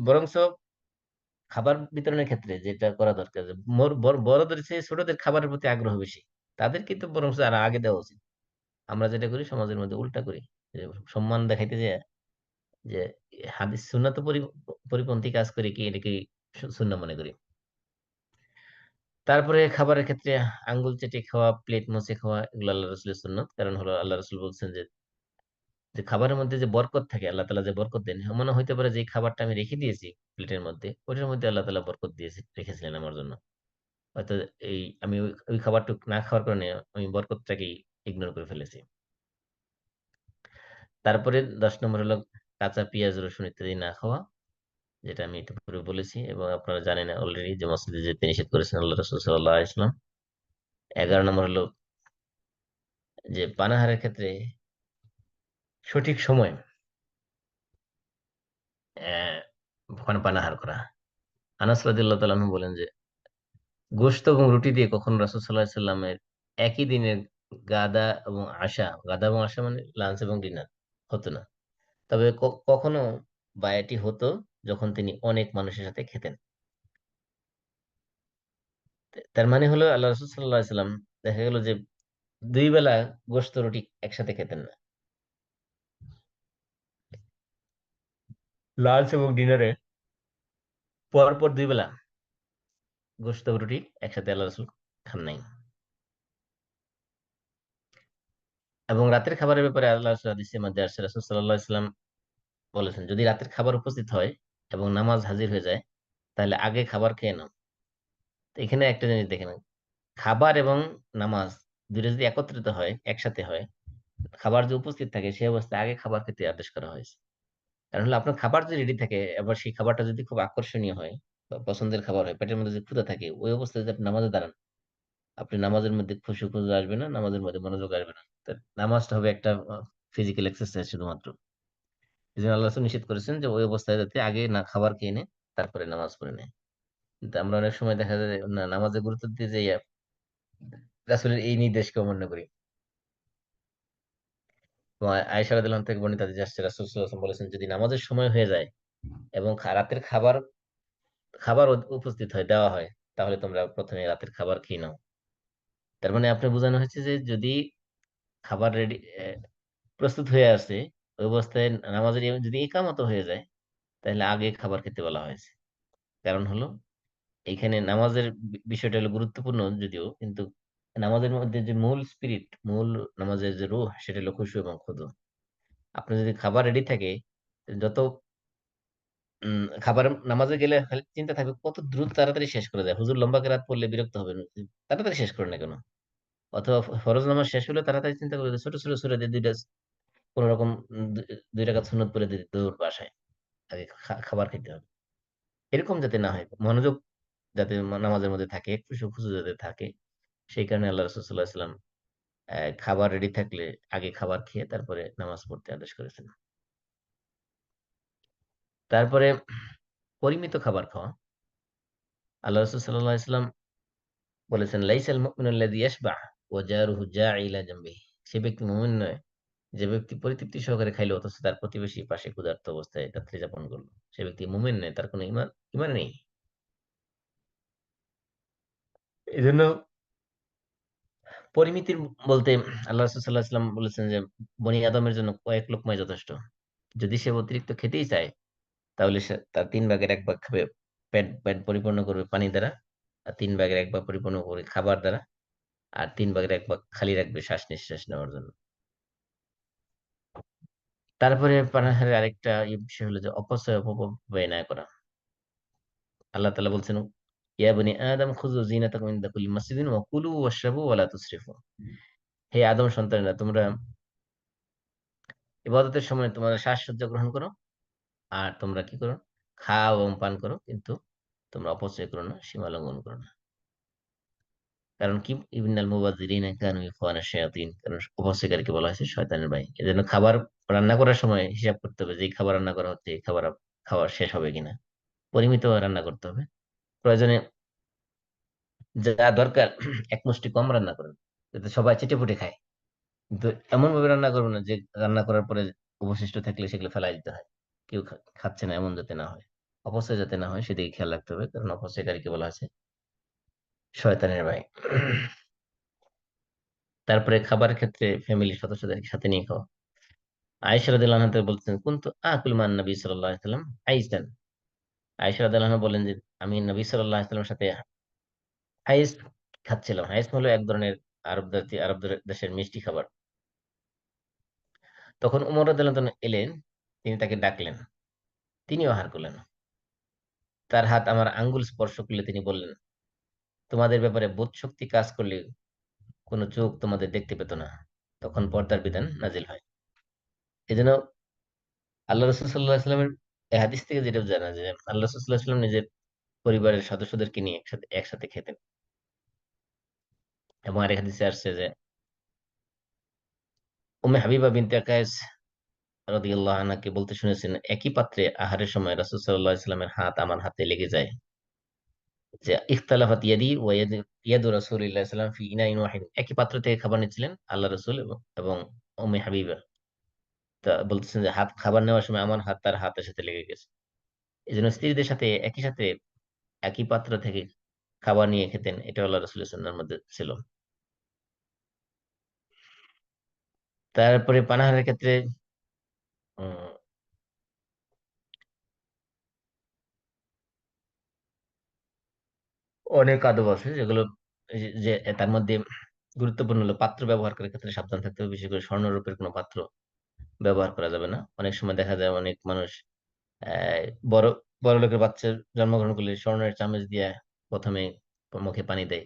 বরঞ্চ খাবার বিতরণের ক্ষেত্রে যেটা করা দরকার যে বড়দের চেয়ে ছোটদের খাবারের প্রতি আগ্রহ বেশি, তাদের কিন্তু বরঞ্চ আর আগে দেওয়া উচিত। আমরা যেটা করি সমাজের মধ্যে উল্টা করি, যে সম্মান দেখাইতে যে যে হাদিস সুন্নাত পরিপন্থী কাজ করি কি এটাকে সুন্নাহ মনে করি। তারপরে খাবারের ক্ষেত্রে আঙ্গুল চেটে খাওয়া, প্লেট মুছে খাওয়া, এগুলো আল্লাহ রসুলের সুন্নাত। কারণ হলো আল্লাহ রসুল বলছেন যে যে খাবারের মধ্যে যে বরকত থাকে, আল্লাহ তালা যে বরকত দেন, মনে হইতে পারে যে এই খাবারটা আমি রেখে দিয়েছি প্লেটের মধ্যে, ওইটার মধ্যে আল্লাহ তালা বরকত দিয়েছে, রেখেছিলেন আমার জন্য। হয়তো আমি ওই খাবারটুক না খাওয়ার কারণে আমি বরকতটাকেই ইগনোর করে ফেলেছি। তারপরে 10 নম্বর হলো কাঁচা পেঁয়াজ রসুন ইত্যাদি না খাওয়া, যেটা আমি একটু পূর্বে বলেছি এবং আপনারা জানেন অলরেডি যে মসজিদে যেতে নিষেধ করেছেন আল্লাহ রসুল সাল্লাল্লাহু আলাইহি ওয়াসাল্লাম। 11 নম্বর হলো যে পানাহারের ক্ষেত্রে সঠিক সময় আহ পানাহার করা। আনাস রাদিয়াল্লাহু তাআলা আনহু বলেন যে গোশত এবং রুটি দিয়ে কখনো রাসূল সাল্লাল্লাহু আলাইহি সাল্লামের একই দিনের গাদা এবং আশা মানে লাঞ্চ এবং ডিনার হতো না। তবে কখনো বা এটি হতো যখন তিনি অনেক মানুষের সাথে খেতেন। তার মানে হলো আল্লাহ রাসূল সাল্লাল্লাহু আলাইহি সাল্লাম দেখা গেল যে 2 বেলা গোশত রুটি একসাথে খেতেন না, লাঞ্চ এবং ডিনারে পর পর 2 বেলা গোশত রুটি একসাথে আল্লাহ রসুল খান নাই। এবং রাতের খাবারের ব্যাপারে আল্লাহ রসুল হাদিসের মধ্যে আসছে, রাসূল সাল্লাল্লাহু আলাইহি ওয়াসাল্লাম বলেছেন, যদি রাতের খাবার উপস্থিত হয় এবং নামাজ হাজির হয়ে যায়, তাহলে আগে খাবার খেয়ে নাও। তো এখানে একটা জিনিস দেখেন, খাবার এবং নামাজ দুইটা যদি একত্রিত হয়, একসাথে হয়, খাবার যে উপস্থিত থাকে সেই অবস্থায় আগে খাবার খেতে আদেশ করা হয়েছে। কারণ হলো আপনার খাবার যদি রেডি থাকে, এবার সেই খাবারটা যদি খুব আকর্ষণীয় হয় বা পছন্দের খাবার হয়, পেটের মধ্যে যদি ক্ষুধা থাকে, ওই অবস্থায় যদি আপনি নামাজে দাঁড়ান, আপনি নামাজের মধ্যে খুশু খুশু আসবে না, নামাজের মধ্যে মনোযোগ আসবে না। তা নামাজটা হবে একটা ফিজিক্যাল এক্সারসাইজ শুধুমাত্র। এই জন্য আল্লাহ রাসূল নিষেধ করেছেন যে ওই অবস্থায় যাতে আগে না খাবার খেয়ে নেয়, তারপরে নামাজ পড়ে নেয়। কিন্তু আমরা অনেক সময় দেখা যায় না, নামাজে গুরুত্ব দিতে যাই রাসূলের এই নির্দেশকে অমান্য করি। তো আয়েশা রাদিয়াল্লাহু আনহা থেকে বর্ণিত যে আসছে, রাসূল সাল্লাল্লাহু আলাইহি ওয়াসাল্লাম বলেছেন, যদি নামাজের সময় হয়ে যায় এবং রাতের খাবার খাবার উপস্থিত হয়, দেওয়া হয়, তাহলে তোমরা প্রথমে রাতের খাবার খেয়ে নাও। তার মানে আপনি বোঝানো হচ্ছে যে যদি খাবার রেডি প্রস্তুত হয়ে আসে, ওই অবস্থায় নামাজের যদি একামত হয়ে যায়, তাহলে আগে খাবার খেতে বলা হয়েছে। কারণ হলো এইখানে নামাজের বিষয়টা হলো গুরুত্বপূর্ণ যদিও, কিন্তু নামাজের মধ্যে যে মূল স্পিরিট, মূল নামাজের যে রূহ, সেটা হলো খুশু এবং খুদু। আপনার যদি খাবার রেডি থাকে, যত খাবার নামাজে গেলে খালি চিন্তা থাকবে কত দ্রুত তাড়াতাড়ি শেষ করে যায়, হুজুর লম্বা রাত পড়লে বিরক্ত হবে না, তাড়াতাড়ি শেষ করে না কেন? অথবা ফরজ নামাজ শেষ হলে তাড়াতাড়ি চিন্তা করবে যে ছোট ছোট সূরা দিয়ে দুইটা কোন রকম 2 রাকাত সুন্নত পড়ে দিয়ে দৌড় বাসায়, আগে খাবার খেতে হবে। এরকম যাতে না হয়, মনোযোগ যাতে নামাজের মধ্যে থাকে, খুশু খুশু যাতে থাকে, সেই কারণে আল্লাহ রাসূল সাল্লাল্লাহু আলাইহি ওয়াসাল্লাম খাবার রেডি থাকলে আগে খাবার খেয়ে তারপরে নামাজ পড়তে আদেশ করেছেন। তারপরে পরিমিত খাবার খাওয়া। আল্লাহ রাসূল সাল্লাল্লাহু আলাইহি ওয়াসাল্লাম বলেছেন, লাইসাল মুমিনু আল্লাযী ইয়াশবা ওয়া জারুহু জাঈ ইলা জামবিহি। সে ব্যক্তি মুমিন নয় যে ব্যক্তি পরিতৃপ্তি সহকারে খাইলো অথচ তার প্রতিবেশী পাশে ক্ষুধার্ত অবস্থায় রাত্রি যাপন করলো। সে ব্যক্তি মুমিন নয়, তার কোনো ইমান ইমান নেই। এই জন্য পরিমিতির বলতে আল্লাহ রাসূল সাল্লাল্লাহু আলাইহি ওয়াসাল্লাম বলেছেন যে বনি আদমের জন্য কয়েক লোকমাই যথেষ্ট। যদি সে অতিরিক্ত খেতেই চায়, তাহলে সে তার 3 ভাগের 1 ভাগ খাবে, পেট পেট পরিপূর্ণ করবে পানি দ্বারা, আর 3 ভাগের 1 ভাগ পরিপূর্ণ করবে খাবার দ্বারা, আর 3 ভাগের 1 ভাগ খালি রাখবে শ্বাস নিঃশ্বাস নেওয়ার জন্য। তারপরে পানাহারের আরেকটা বিষয় হলো যে অপচয় অপব্যয় না করা। আল্লাহ তাআলা বলছেন, ইয়া বনি আদম খুযু যিনাতাকুম ইনদা কুল্লি মাসজিদিন ওয়া কুলু ওয়াশরাবু ওয়া লা তুসরিফু। হে আদম সন্তানেরা, তোমরা ইবাদতের সময় তোমরা সাজসজ্জা গ্রহণ করো, আর তোমরা কি করো, খাও এবং পান করো, কিন্তু তোমরা অপচয় করো না, সীমা লঙ্ঘন করো না। কারণ কি, ইন্নাল মুবাযযিরিনা কানু ইখওয়ানা শায়াতিন, কারণ অপচয়কারীকে বলা হয়েছে শয়তানের ভাই। এজন্য খাবার রান্না করার সময় হিসাব করতে হবে যে এই খাবার রান্না করা হচ্ছে, এই খাবার খাওয়া শেষ হবে কিনা। পরিমিত রান্না করতে হবে। প্রয়োজনে যা দরকার এক মুষ্টি কম রান্না করুন, যাতে সবাই চেটেপুটে খায়। কিন্তু এমন ভাবে রান্না করবেন না যে রান্না করার পরে অবশিষ্ট থাকলে সেগুলো ফেলাই দিতে হয়, কেউ খাচ্ছে না, এমন যাতে না হয়। অপচয় যাতে না হয় সেদিকে খেয়াল রাখতে হবে, কারণ অপচয়কারীকে বলা আছে শয়তানের ভাই। তারপরে খাবারের ক্ষেত্রে ফ্যামিলির সদস্যদের সাথে নিয়ে খাওয়া। আয়েশা রাদিয়াল্লাহু আনহা বলছেন, কুনতু আকুল মান নবী সাল্লাল্লাহু আলাইহি ওয়াসাল্লাম আইসান। আয়েশা রাদিয়াল্লাহু আনহা বলেন যে আমি নবী সাল্লাল্লাহু আলাইহি ওয়াসাল্লামের সাথে হাইস খাচ্ছিলাম। হাইস হলো এক ধরনের আরব দেশের মিষ্টি খাবার। তখন উমর রাদিয়াল্লাহু আনহু এলেন, তিনি তাকে ডাকলেন, তিনিও আহার করলেন। তার হাত আমার আঙ্গুল স্পর্শ করলে তিনি বললেন, তোমাদের ব্যাপারে বোধ শক্তি কাজ করলে কোনো চোখ তোমাদের দেখতে পেত না। তখন পর্দার বিধান নাজিল হয়। এই জন্য আল্লাহ রসুল সাল্লাহ আসলামের এই হাদিস থেকে যেটা জানা যায়, আল্লাহ রসুল সাল্লাহ আসলাম নিজের পরিবারের সদস্যদেরকে নিয়ে একসাথে একসাথে খেতেন। এবং আরেক হাদিসে আসছে যে উম্মে হাবিবা বিনতে কায়েস রাদিয়াল্লাহু আনহাকে বলতে শুনেছেন, একই পাত্রে আহারের সময় রাসূল সাল্লাল্লাহু আলাইহি ওয়াসাল্লামের হাত আমার হাতে লেগে যায়, যে ইখতালাফাত ইয়াদি ওয়া ইয়াদু রাসূলিল্লাহি সাল্লাল্লাহু আলাইহি ওয়াসাল্লাম ফি ইনাইন ওয়াহিদ। একই পাত্র থেকে খাবার নিচ্ছিলেন আল্লাহ রাসূল এবং উম্মে হাবিবা। তা বলতেছেন যে হাত খাবার নেওয়ার সময় আমার হাত তার হাতের সাথে লেগে গেছে। এই জন্য স্ত্রীদের সাথে একই সাথে একই পাত্র থেকে খাবার নিয়ে খেতেন, এটা আল্লাহ রাসূলের সুন্নাহর মধ্যে ছিল। তারপরে পানাহারের ক্ষেত্রে উম, অনেক আদব আছে যেগুলো যে তার মধ্যে গুরুত্বপূর্ণ হলো পাত্র ব্যবহার করার ক্ষেত্রে সাবধান থাকতে হবে, বিশেষ করে স্বর্ণরূপের কোনো পাত্র ব্যবহার করা যাবে না। অনেক সময় দেখা যায় অনেক মানুষ আহ বড় বড় লোকের বাচ্চা জন্মগ্রহণ করলে স্বর্ণের চামচ দিয়ে প্রথমে মুখে পানি দেয়,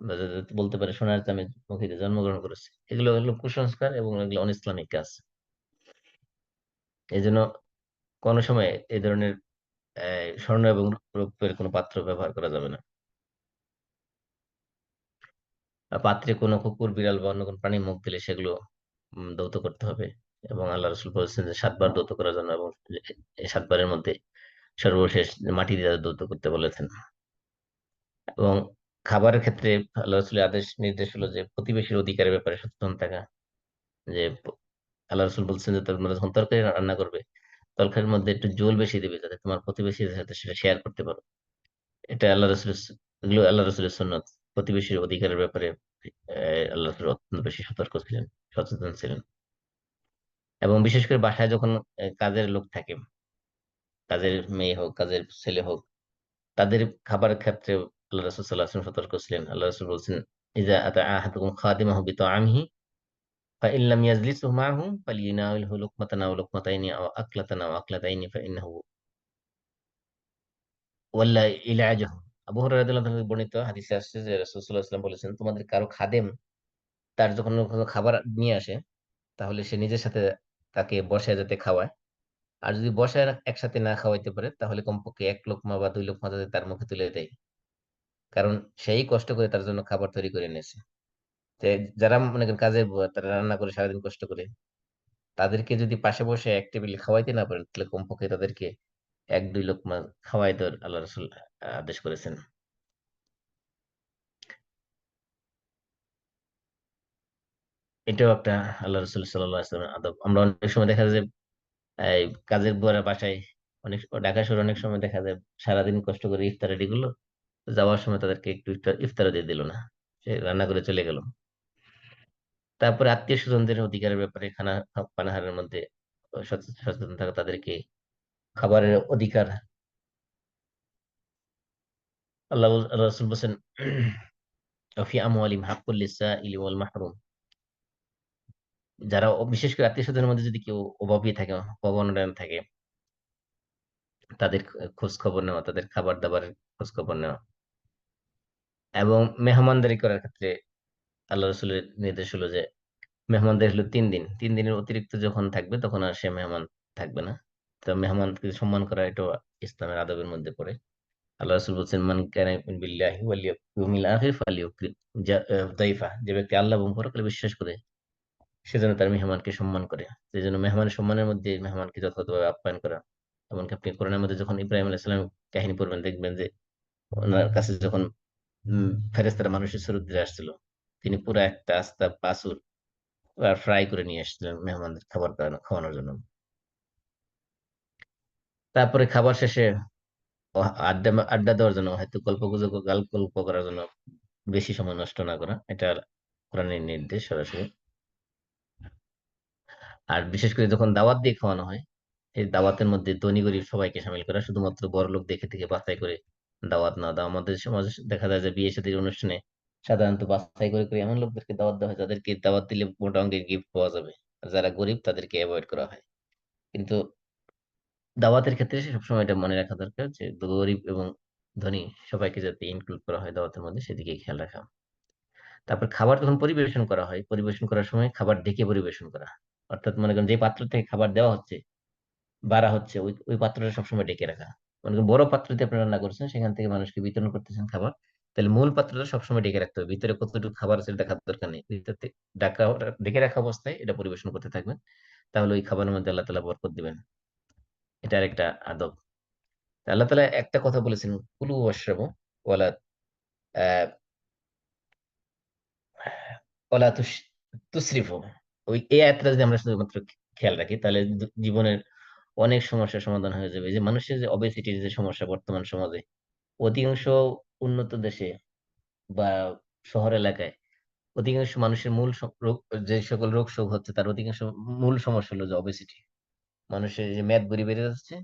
বা যাতে বলতে পারে সোনার চামচ মুখে দিয়ে জন্মগ্রহণ করেছে। এগুলো হলো কুসংস্কার এবং এগুলো অন ইসলামিক কাজ। এই জন্য কোনো সময় এই ধরনের স্বর্ণ এবং রৌপ্যের কোনো পাত্র ব্যবহার করা যাবে না। আর পাত্রে কোনো কুকুর বিড়াল বা অন্য কোনো প্রাণী মুখ দিলে সেগুলো ধৌত করতে হবে। এবং আল্লাহ রসুল বলেছেন যে 7 বার ধৌত করার জন্য, এবং এই 7 বারের মধ্যে সর্বশেষ মাটি দিয়ে ধৌত করতে বলেছেন। এবং খাবারের ক্ষেত্রে আল্লাহ রসুলের আদেশ নির্দেশ হলো যে প্রতিবেশীর অধিকারের ব্যাপারে সচেতন থাকা। যে আল্লাহ রসুল বলছেন যে তোমরা যখন তরকারি রান্না করবে, তরকারির মধ্যে একটু ঝোল বেশি দিবে যাতে তোমার প্রতিবেশীর সাথে সেটা শেয়ার করতে পারো। এটা আল্লাহ রসুলের, এগুলো আল্লাহ রসুলের সুন্নাত। প্রতিবেশীর অধিকারের ব্যাপারে আল্লাহ রসুল অত্যন্ত বেশি সতর্ক ছিলেন, সচেতন ছিলেন। এবং বিশেষ করে বাসায় যখন কাজের লোক থাকে, কাজের মেয়ে হোক কাজের ছেলে হোক, তাদের খাবারের ক্ষেত্রে আল্লাহ রসুল সাল্লাল্লাহু আলাইহি ওয়াসাল্লাম সতর্ক ছিলেন। আল্লাহ রসুল বলছেন ইজা আতা আহাদুকুম খাদিমাহু বিতাআমিহি فإن لم يجلسه معه فليناوله لقمة أو لقمتين أو أكلة أو أكلتين فإنه ওয়াল্লা ইলাজাহু। আবু হুরায়রা রাদিয়াল্লাহু আনহু বর্ণিত হাদিসে আসছে যে রাসূল সাল্লাল্লাহু আলাইহি ওয়াসাল্লাম বলেছেন, তোমাদের কারো খাদেম তার যখন কোনো খাবার নিয়ে আসে, তাহলে সে নিজের সাথে তাকে বসায় যাতে খাওয়ায়। আর যদি বসায় একসাথে না খাওয়াইতে পারে, তাহলে কমপক্ষে 1 লোকমা বা 2 লোকমা যাতে তার মুখে তুলে দেয়। কারণ সেই কষ্ট করে তার জন্য খাবার তৈরি করে এনেছে। যে যারা মনে করেন কাজে তারা রান্না করে সারাদিন কষ্ট করে, তাদেরকে যদি পাশে বসে এক টেবিলে খাওয়াইতে না পারেন, তাহলে কমপক্ষে তাদেরকে 1-2 লোকমা খাওয়াই দেওয়ার আল্লাহ রাসূল আদেশ করেছেন। এটাও একটা আল্লাহ রসুল সাল্লাল্লাহু আলাইহি ওয়াসাল্লামের আদব। আমরা অনেক সময় দেখা যায় যে এই কাজের বুয়ারা বাসায়, অনেক ঢাকা শহরে অনেক সময় দেখা যায় সারাদিন কষ্ট করে ইফতার রেডি করলো, যাওয়ার সময় তাদেরকে একটু ইফতারও দিয়ে দিল না, সে রান্না করে চলে গেল। তারপরে আত্মীয় স্বজনদের অধিকারের ব্যাপারে পানাহারের মধ্যে সচেতন থাকা, তাদেরকে খাবারের অধিকার। আল্লাহ রসুল বলছেন ফি আমওয়ালিহিম হাক্কুল লিসাইলি ওয়াল মাহরুম। যারা বিশেষ করে আত্মীয় স্বজনের মধ্যে যদি কেউ অভাবী থাকে, অবনয়ন থাকে, তাদের খোঁজ খবর নেওয়া, তাদের খাবার দাবারের খোঁজ খবর নেওয়া। এবং মেহমানদারি করার ক্ষেত্রে আল্লাহ রসুলের নির্দেশ হলো যে মেহমানদারি হলো 3 দিন, 3 দিনের অতিরিক্ত যখন থাকবে তখন আর সে মেহমান থাকবে না। তো মেহমানকে সম্মান করা এটা ইসলামের আদবের মধ্যে পড়ে। আল্লাহ রসুল বলছেন মান কানা ইউমিনু বিল্লাহি ওয়াল ইয়াউমিল আখির ফালইউকরিম যায়ফা। যে ব্যক্তি আল্লাহ এবং পরকালে বিশ্বাস করে, সেজন্য তার মেহমানকে সম্মান করে। সেই জন্য মেহমান সম্মানের মধ্যে মেহমানকে যথাযথভাবে আপ্যায়ন করা। এমনকি আপনি কোরআনের মধ্যে যখন ইব্রাহিম আলাইহিস সালাম কাহিনী পড়বেন, দেখবেন যে ওনার কাছে যখন ফেরেশতারা মানুষের চরিত্রে আসছিল, তিনি পুরো একটা আস্তা বাছুর ফ্রাই করে নিয়ে আসছিলেন মেহমানদের খাবার খাওয়ানোর জন্য। তারপরে খাবার শেষে আড্ডা আড্ডা দেওয়ার জন্য, হয়তো গল্প গুজব গল্প করার জন্য বেশি সময় নষ্ট না করা, এটা কোরআনের নির্দেশ সরাসরি। আর বিশেষ করে যখন দাওয়াত দিয়ে খাওয়ানো হয়, এই দাওয়াতের মধ্যে ধনী গরিব সবাইকে শামিল করা, শুধুমাত্র বড় লোক দেখে থেকে বাছাই করে দাওয়াত না দেওয়া। আমাদের সমাজে দেখা যায় যে বিয়ে শাদীর অনুষ্ঠানে সাধারণত বাছাই করে করে এমন লোকদেরকে দাওয়াত দেওয়া হয় যাদেরকে দাওয়াত দিলে মোটা অঙ্কের গিফট পাওয়া যাবে, আর যারা গরিব তাদেরকে অ্যাভয়েড করা হয়। কিন্তু দাওয়াতের ক্ষেত্রে সবসময় এটা মনে রাখা দরকার যে গরিব এবং ধনী সবাইকে যাতে ইনক্লুড করা হয় দাওয়াতের মধ্যে, সেদিকে খেয়াল রাখা। তারপর খাবার যখন পরিবেশন করা হয়, পরিবেশন করার সময় খাবার ঢেকে পরিবেশন করা। অর্থাৎ মনে করেন যে পাত্র থেকে খাবার দেওয়া হচ্ছে, বাড়া হচ্ছে, ওই ওই পাত্রটা সবসময় ঢেকে রাখা। মনে করেন বড় পাত্র দিয়ে আপনি রান্না করছেন, সেখান থেকে মানুষকে বিতরণ করতেছেন খাবার, তাহলে মূল পাত্রটা সবসময় ঢেকে রাখতে হবে। ভিতরে কতটুকু খাবার আছে দেখার দরকার নেই, ভিতর থেকে ঢাকা ঢেকে রাখা অবস্থায় এটা পরিবেশন করতে থাকবেন। তাহলে ওই খাবারের মধ্যে আল্লাহ তাআলা বরকত দিবেন। এটা আরেকটা আদব। আল্লাহ তাআলা একটা কথা বলেছেন, কুলু ওয়াশরাবু ওয়ালা আহ, ওয়ালা তুসরিফু। ওই এই আয়াতটা যদি আমরা শুধুমাত্র খেয়াল রাখি, তাহলে জীবনের অনেক সমস্যার সমাধান হয়ে যাবে। যে মানুষের যে অবেসিটির যে সমস্যা বর্তমান সমাজে, অধিকাংশ উন্নত দেশে বা শহর এলাকায় অধিকাংশ মানুষের মূল রোগ, যে সকল রোগ শোক হচ্ছে তার অধিকাংশ মূল সমস্যা হলো যে অবেসিটি। মানুষের যে মেদবুড়ি বেড়ে যাচ্ছে,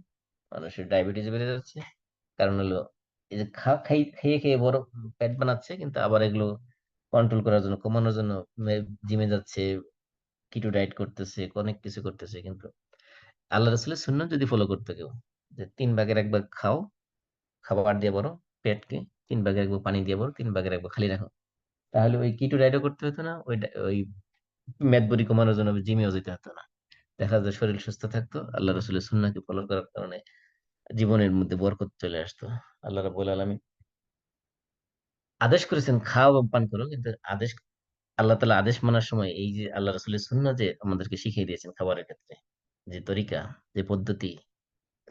মানুষের ডায়াবেটিস বেড়ে যাচ্ছে, কারণ হলো এই যে খেয়ে খেয়ে বড় পেট বানাচ্ছে, কিন্তু আবার এগুলো কন্ট্রোল করার জন্য, কমানোর জন্য জিমে যাচ্ছে, কিটো ডায়েট করতেছে, অনেক কিছু করতেছে। কিন্তু আল্লাহ রাসূলের সুন্নাত যদি ফলো করতে কেউ, যে 3 ভাগের 1 ভাগ খাও, খাবার দিয়ে বড় পেটকে, 3 ভাগের 1 ভাগ পানি দিয়ে বড়, 3 ভাগের 1 ভাগ খালি রাখো, তাহলে ওই কিটো ডায়েটও করতে হতো না, ওই মেদবুড়ি কমানোর জন্য জিমেও যেতে হতো না। দেখা যায় শরীর সুস্থ থাকতো, আল্লাহ রাসূলের সুন্নাহকে ফলো করার কারণে জীবনের মধ্যে বরকত চলে আসতো। আল্লাহ রাব্বুল আলামিন আদেশ করেছেন খাও এবং পান করো, কিন্তু আল্লাহ তাআলা আদেশ মানার সময় এই যে আল্লাহ রাসূলের সুন্নাহ যে আমাদেরকে শিখিয়ে দিয়েছেন খাবারের ক্ষেত্রে, যে তরিকা, যে পদ্ধতি,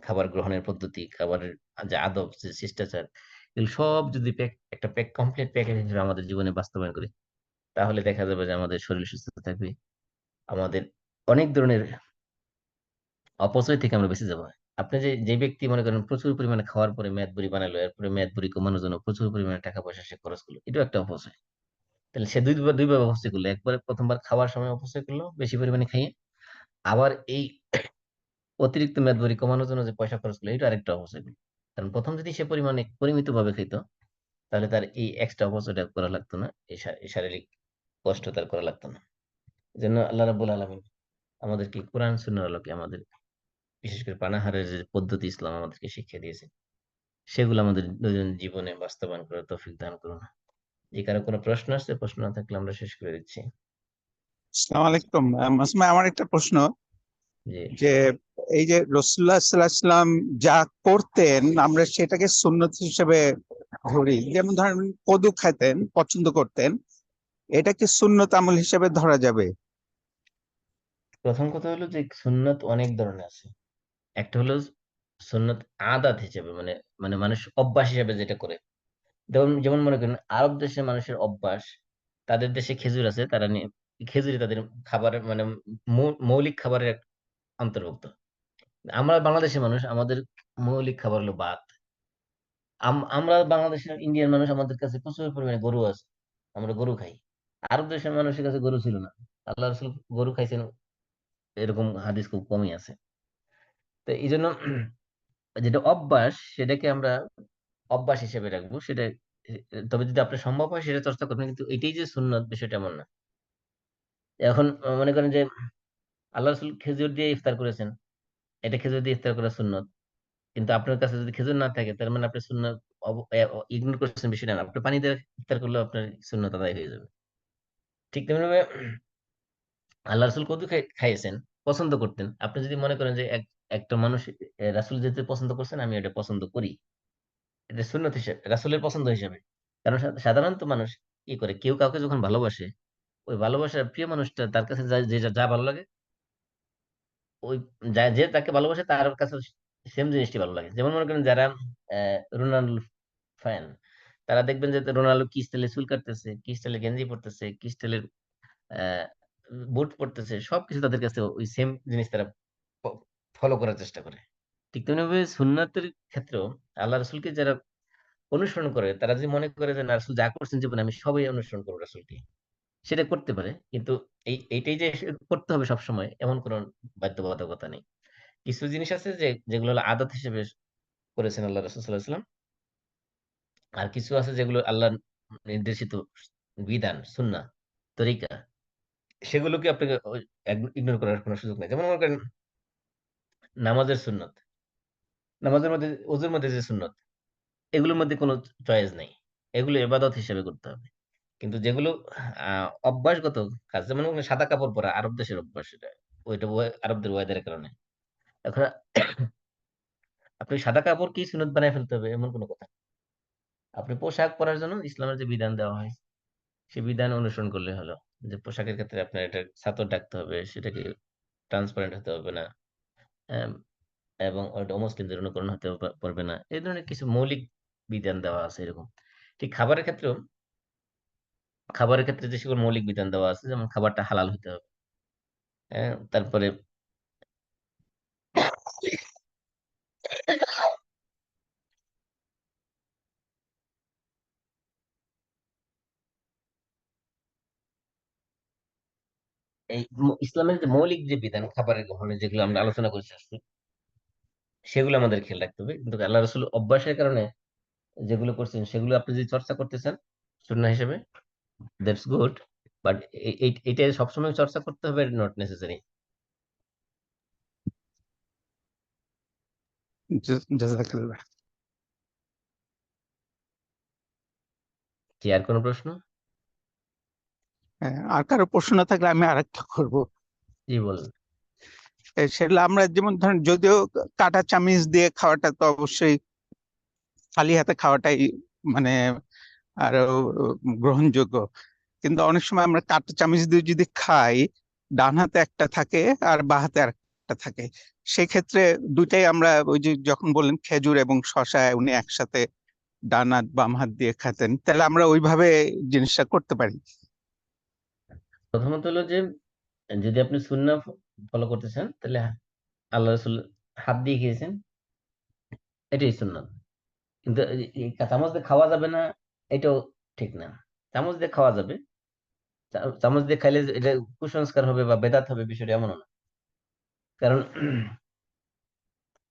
খাবার গ্রহণের পদ্ধতি, খাবারের যে আদব, যে শিষ্টাচার, এগুলো সব যদি একটা কমপ্লিট প্যাকেজ হিসেবে আমাদের জীবনে বাস্তবায়ন করি, তাহলে দেখা যাবে যে আমাদের শরীর সুস্থ থাকবে, আমাদের অনেক ধরনের অপচয় থেকে আমরা বেঁচে যাবো। আপনি যে ব্যক্তি মনে করেন প্রচুর পরিমাণে খাওয়ার পরে মেদবুড়ি বানালো, এরপরে মেদবুড়ি কমানোর জন্য প্রচুর পরিমাণে টাকা পয়সা সে খরচ করলো, এটাও একটা অপচয়। তাহলে সে দুইবার অপচয় করলো, একবারে প্রথমবার খাওয়ার সময় অপচয় করলো বেশি পরিমাণে খাইয়ে, আবার এই অতিরিক্ত মেদবুড়ি কমানোর জন্য যে পয়সা খরচ করলো, এটা আরেকটা অপচয় করলো। কারণ প্রথম যদি সে পরিমাণে পরিমিত ভাবে খাইতো, তাহলে তার এই এক্সট্রা অপচয়টা করা লাগতো না, এই শারীরিক কষ্ট তার করা লাগতো না। এই জন্য আল্লাহ রাব্বুল আলামিন আমাদেরকে কোরআন সুন্নাহর আলোকে, আমাদের বিশেষ করে পানাহারের যে পদ্ধতি ইসলাম আমাদেরকে শিখিয়ে দিয়েছে, সেগুলো আমাদের দৈনন্দিন জীবনে বাস্তবায়ন করার তৌফিক দান করুন। যে কারো কোনো প্রশ্ন আসছে, প্রশ্ন না থাকলে আমরা শেষ করে দিচ্ছি। আসসালামু আলাইকুম। মাসুমা, আমার একটা প্রশ্ন, যে যে এই যে রাসূলুল্লাহ সাল্লাল্লাহু আলাইহি ওয়াসাল্লাম যা করতেন আমরা সেটাকে সুন্নত হিসেবে ধরি, যেমন ধরেন কদু খাইতেন, পছন্দ করতেন, এটা কি সুন্নত আমল হিসেবে ধরা যাবে? প্রথম কথা হলো যে সুন্নত অনেক ধরনের আছে। একটা হলো সুন্নত আদাত হিসেবে, মানে মানে মানুষ অভ্যাস হিসেবে যেটা করে। যেমন যেমন মনে করেন আরব দেশের মানুষের অভ্যাস, তাদের দেশে খেজুর আছে, তারা খেজুরি তাদের খাবারের মানে মৌলিক খাবারের অন্তর্ভুক্ত। আমরা বাংলাদেশের মানুষ, আমাদের মৌলিক খাবার হলো ভাত। আমরা বাংলাদেশের ইন্ডিয়ান মানুষ, আমাদের কাছে প্রচুর পরিমাণে গরু আছে, আমরা গরু খাই। আরব দেশের মানুষের কাছে গরু ছিল না, আল্লাহ রাসূল গরু খাইছেন, এরকম হাদিস খুব কমই আছে। তো এই জন্য যেটা অভ্যাস, সেটাকে আমরা অভ্যাস হিসেবে রাখবো, সেটা তবে যদি আপনার সম্ভব হয় সেটা চর্চা করবেন, কিন্তু এটাই যে সুন্নত বিষয়টা এমন না। এখন মনে করেন যে আল্লাহ রাসূল খেজুর দিয়ে ইফতার করেছেন, এটা খেজুর দিয়ে ইফতার করা সুন্নত, কিন্তু আপনার কাছে যদি খেজুর না থাকে, তার মানে আপনি সুন্নত ইগনোর করছেন বিষয়টা না, আপনি পানি দিয়ে ইফতার করলেও আপনার সুন্নত আদায় হয়ে যাবে। ঠিক তেমনি ভাবে আল্লাহ রাসূল কদু খাইয়েছেন, পছন্দ করতেন। আপনি যদি মনে করেন যে একটা মানুষ রাসূল যেতে পছন্দ করছেন, আমি এটা পছন্দ করি, এটা সুন্নত হিসেবে, রাসূলের পছন্দ হিসেবে। কারণ সাধারণত মানুষ কি করে, কেউ কাউকে যখন ভালোবাসে, ওই ভালোবাসার প্রিয় মানুষটা তার কাছে যা ভালো লাগে, ওই যে তাকে ভালোবাসে তার কাছে সেম জিনিসটি ভালো লাগে। যেমন মনে করেন যারা রোনাল্ডো ফ্যান, তারা দেখবেন যে রোনাল্ডো কি স্টাইলে চুল কাটতেছে, কি স্টাইলে গেঞ্জি পরতেছে, কি স্টাইলের বুট পরতেছে, সবকিছু তাদের কাছে ওই সেম জিনিস তারা ফলো করার চেষ্টা করে। ঠিক তেমনিভাবে সুন্নাতের ক্ষেত্রেও আল্লাহ রসুলকে যারা অনুসরণ করে, তারা যদি মনে করে যে না, রাসূল যা করছেন জীবনে আমি সবাই অনুসরণ করবো রাসূলকে, সেটা করতে পারে। কিন্তু এইটাই যে করতে হবে সবসময়, এমন কোনো বাধ্যবাধকতা নেই। কিছু জিনিস আছে যেগুলো হলো আদত হিসেবে করেছেন আল্লাহ রাসূল সাল্লাল্লাহু আলাইহি ওয়াসাল্লাম, আর কিছু আছে যেগুলো আল্লাহ নির্দেশিত বিধান, সুন্নাহ, তরিকা, সেগুলোকে আপনাকে ইগনোর করার কোনো সুযোগ নেই। যেমন মনে করেন নামাজের সুন্নত, নামাজের মধ্যে, ওযুর মধ্যে যে সুন্নত, এগুলোর মধ্যে কোনো চয়েস নেই, এগুলো ইবাদত হিসেবে করতে হবে। কিন্তু যেগুলো অভ্যাসগত কাজ, যেমন সাদা কাপড় পরা, আরব দেশের অভ্যাস, এটা ওইটা আরবদের ওয়েদারের কারণে। এখন আপনি সাদা কাপড় কি সুন্নত বানায় ফেলতে হবে এমন কোনো কথা না। আপনি পোশাক পরার জন্য ইসলামের যে বিধান দেওয়া হয়, সেই বিধান অনুসরণ করলে হলো। যে পোশাকের ক্ষেত্রে আপনার এটা ছাতর ডাকতে হবে, সেটাকে ট্রান্সপারেন্ট হতে হবে না, আম, এবং ওটা অমুসলিমদের অনুকরণ হতে পারবে না, এই ধরনের কিছু মৌলিক বিধান দেওয়া আছে এরকম। ঠিক খাবারের ক্ষেত্রে যে সকল মৌলিক বিধান দেওয়া আছে, যেমন খাবারটা হালাল হতে হবে, তারপরে এই ইসলামের যে মৌলিক যে বিধান খাবারের গ্রহণে যেগুলো আমরা আলোচনা করে আসছি সেগুলো আমাদের খেয়াল রাখতে হবে, কিন্তু আল্লাহ রসুল অভ্যাসের কারণে যেগুলো করছেন সেগুলো আপনি যদি চর্চা করতেছেন সুন্নাহ হিসেবে, দ্যাটস গুড, বাট এটা সবসময় চর্চা করতে হবে নট নেসেসারি। জাযাকাল্লাহ। কি আর কোনো প্রশ্ন? হ্যাঁ, আর কারো প্রশ্ন না থাকলে আমি আরেকটা করবো। জি বলেন। সেগুলো আমরা যেমন ধরেন, যদিও কাঁটা চামিচ দিয়ে খাওয়াটা তো অবশ্যই খালি হাতে খাওয়াটাই মানে আরো গ্রহণযোগ্য, কিন্তু অনেক সময় আমরা কাঁটা চামিচ দিয়ে যদি খাই, ডান হাতে একটা থাকে আর বাঁ হাতে আরেকটা থাকে, সেক্ষেত্রে দুইটাই আমরা ওই যে যখন বললেন খেজুর এবং শসা উনি একসাথে ডান হাত বাম হাত দিয়ে খাতেন, তাহলে আমরা ওইভাবে জিনিসটা করতে পারি। প্রথমত হলো যে যদি আপনি সুন্নাহ ফলো করতেছেন তাহলে আল্লাহ রসুল হাত দিয়ে খেয়েছেন, এটাই সুন্নাহ। কিন্তু এই চামচ দিয়ে খাওয়া যাবে না এটাও ঠিক না। চামচ দিয়ে খাওয়া যাবে, চামচ দিয়ে খাইলে যে এটা কুসংস্কার হবে বা বেদাত হবে বিষয়টা এমনও না। কারণ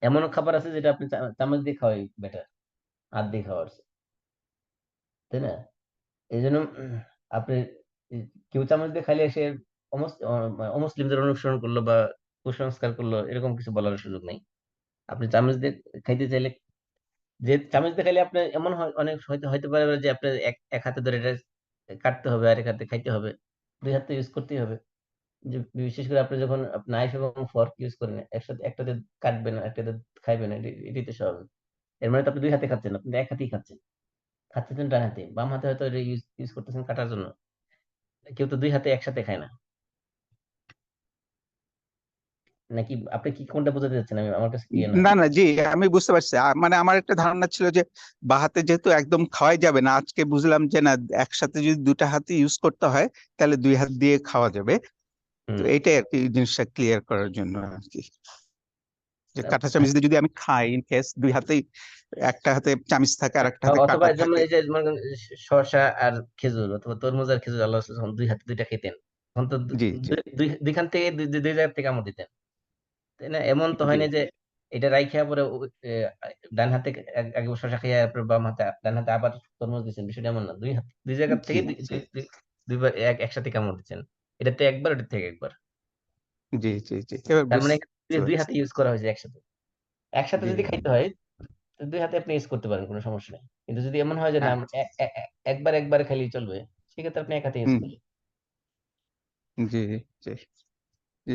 এমনও খাবার আছে যেটা আপনি চামচ দিয়ে খাওয়াই বেটার হাত দিয়ে খাওয়ার চেয়ে, তাই না? এই জন্য আপনি কেউ চামচ দিয়ে খাইলে সে অমুসলিমদের অনুসরণ করলো বা কুসংস্কার করলো এরকম কিছু বলার সুযোগ নেই। আপনি চামচ দিয়ে খাইতে চাইলে, যে চামচ দিয়ে খাইলে আপনার এমন হয় অনেক হয়তো হয়তো পারে যে আপনার এক এক হাতে ধরে এটা কাটতে হবে আর এক হাতে খাইতে হবে, দুই হাতে ইউজ করতেই হবে। যে বিশেষ করে আপনি যখন নাইফ এবং ফর্ক ইউজ করেন একসাথে, একটাতে কাটবেন একটাতে খাইবেন, এটাই তো স্বাভাবিক। এর মানে তো আপনি দুই হাতে খাচ্ছেন, আপনি এক হাতেই খাচ্ছেন, খাচ্ছেন ডান হাতে, বাম হাতে হয়তো এটা ইউজ ইউজ করতেছেন কাটার জন্য। কেউ তো দুই হাতে একসাথে খায় না। নাকি আপনি কি কোনটা বোঝাতে চাচ্ছেন? আমি আমার কাছে ক্লিয়ার না। না না, জি, আমি বুঝতে পারছি। মানে আমার একটা ধারণা ছিল যে বাঁ হাতে যেহেতু একদম খাওয়াই যাবে না, আজকে বুঝলাম যে না, একসাথে যদি দুটা হাতে ইউজ করতে হয় তাহলে দুই হাত দিয়ে খাওয়া যাবে। তো হুম। এইটাই আর কি জিনিসটা ক্লিয়ার করার জন্য আর কি, যে কাঁটা চামিচ দিয়ে যদি আমি খাই, ইন কেস দুই হাতেই, একটা হাতে চামিচ থাকে আর একটা হাতে অথবা কাঁটা যেমন থাকে। এই যে মনে করেন শসা আর খেজুর অথবা তরমুজ আর খেজুর আল্লাহ রাসূল যখন দুই হাতে দুইটা খেতেন তখন তো জি জি দুইখান থেকে দুই জায়গা থেকে কামড় দিতেন, তাই না? এমন তো হয় জি না যে এটা রাইখা পরে ডান হাতে আগে শসা খেয়ে পরে বাম হাতে ডান হাতে আবার তরমুজ দিচ্ছেন, বিষয়টা এমন না। দুই জায়গা জি থেকে জি দুইবার একসাথে কামড় দিচ্ছেন, এটাতে একবার ওটার থেকে একবার। জি জি জি, এবার তার মানে বুঝতে দুই পারছি। হাতে ইউজ করা হয়েছে একসাথে। একসাথে জি যদি খাইতে হয় তো দুই হাতে আপনি ইউজ করতে পারেন, কোনো সমস্যা নেই। কিন্তু যদি এমন হয় যে না আচ্ছা। একবার একবার খাইলেই চলবে, সেক্ষেত্রে আপনি এক হাতে ইউজ হুম। করবেন। জি জি জি,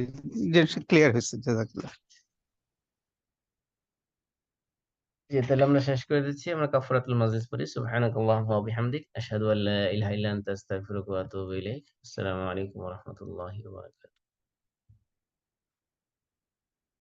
জিনিসটা ক্লিয়ার হয়েছে, জাযাকাল্লাহ। জি, তাহলে আমরা শেষ করে দিচ্ছি। আমরা কাফারাতুল মাজলিস পড়ি। সুবহানাকাল্লাহুম্মা ওয়া বিহামদিক আশহাদু আল্লা ইলাহা ইল্লা আনতা আস্তাগফিরুকা ওয়া আতুবু ইলাইক। আসসালামু আলাইকুম ওয়া রাহমাতুল্লাহি ওয়া বারাকাতুহু।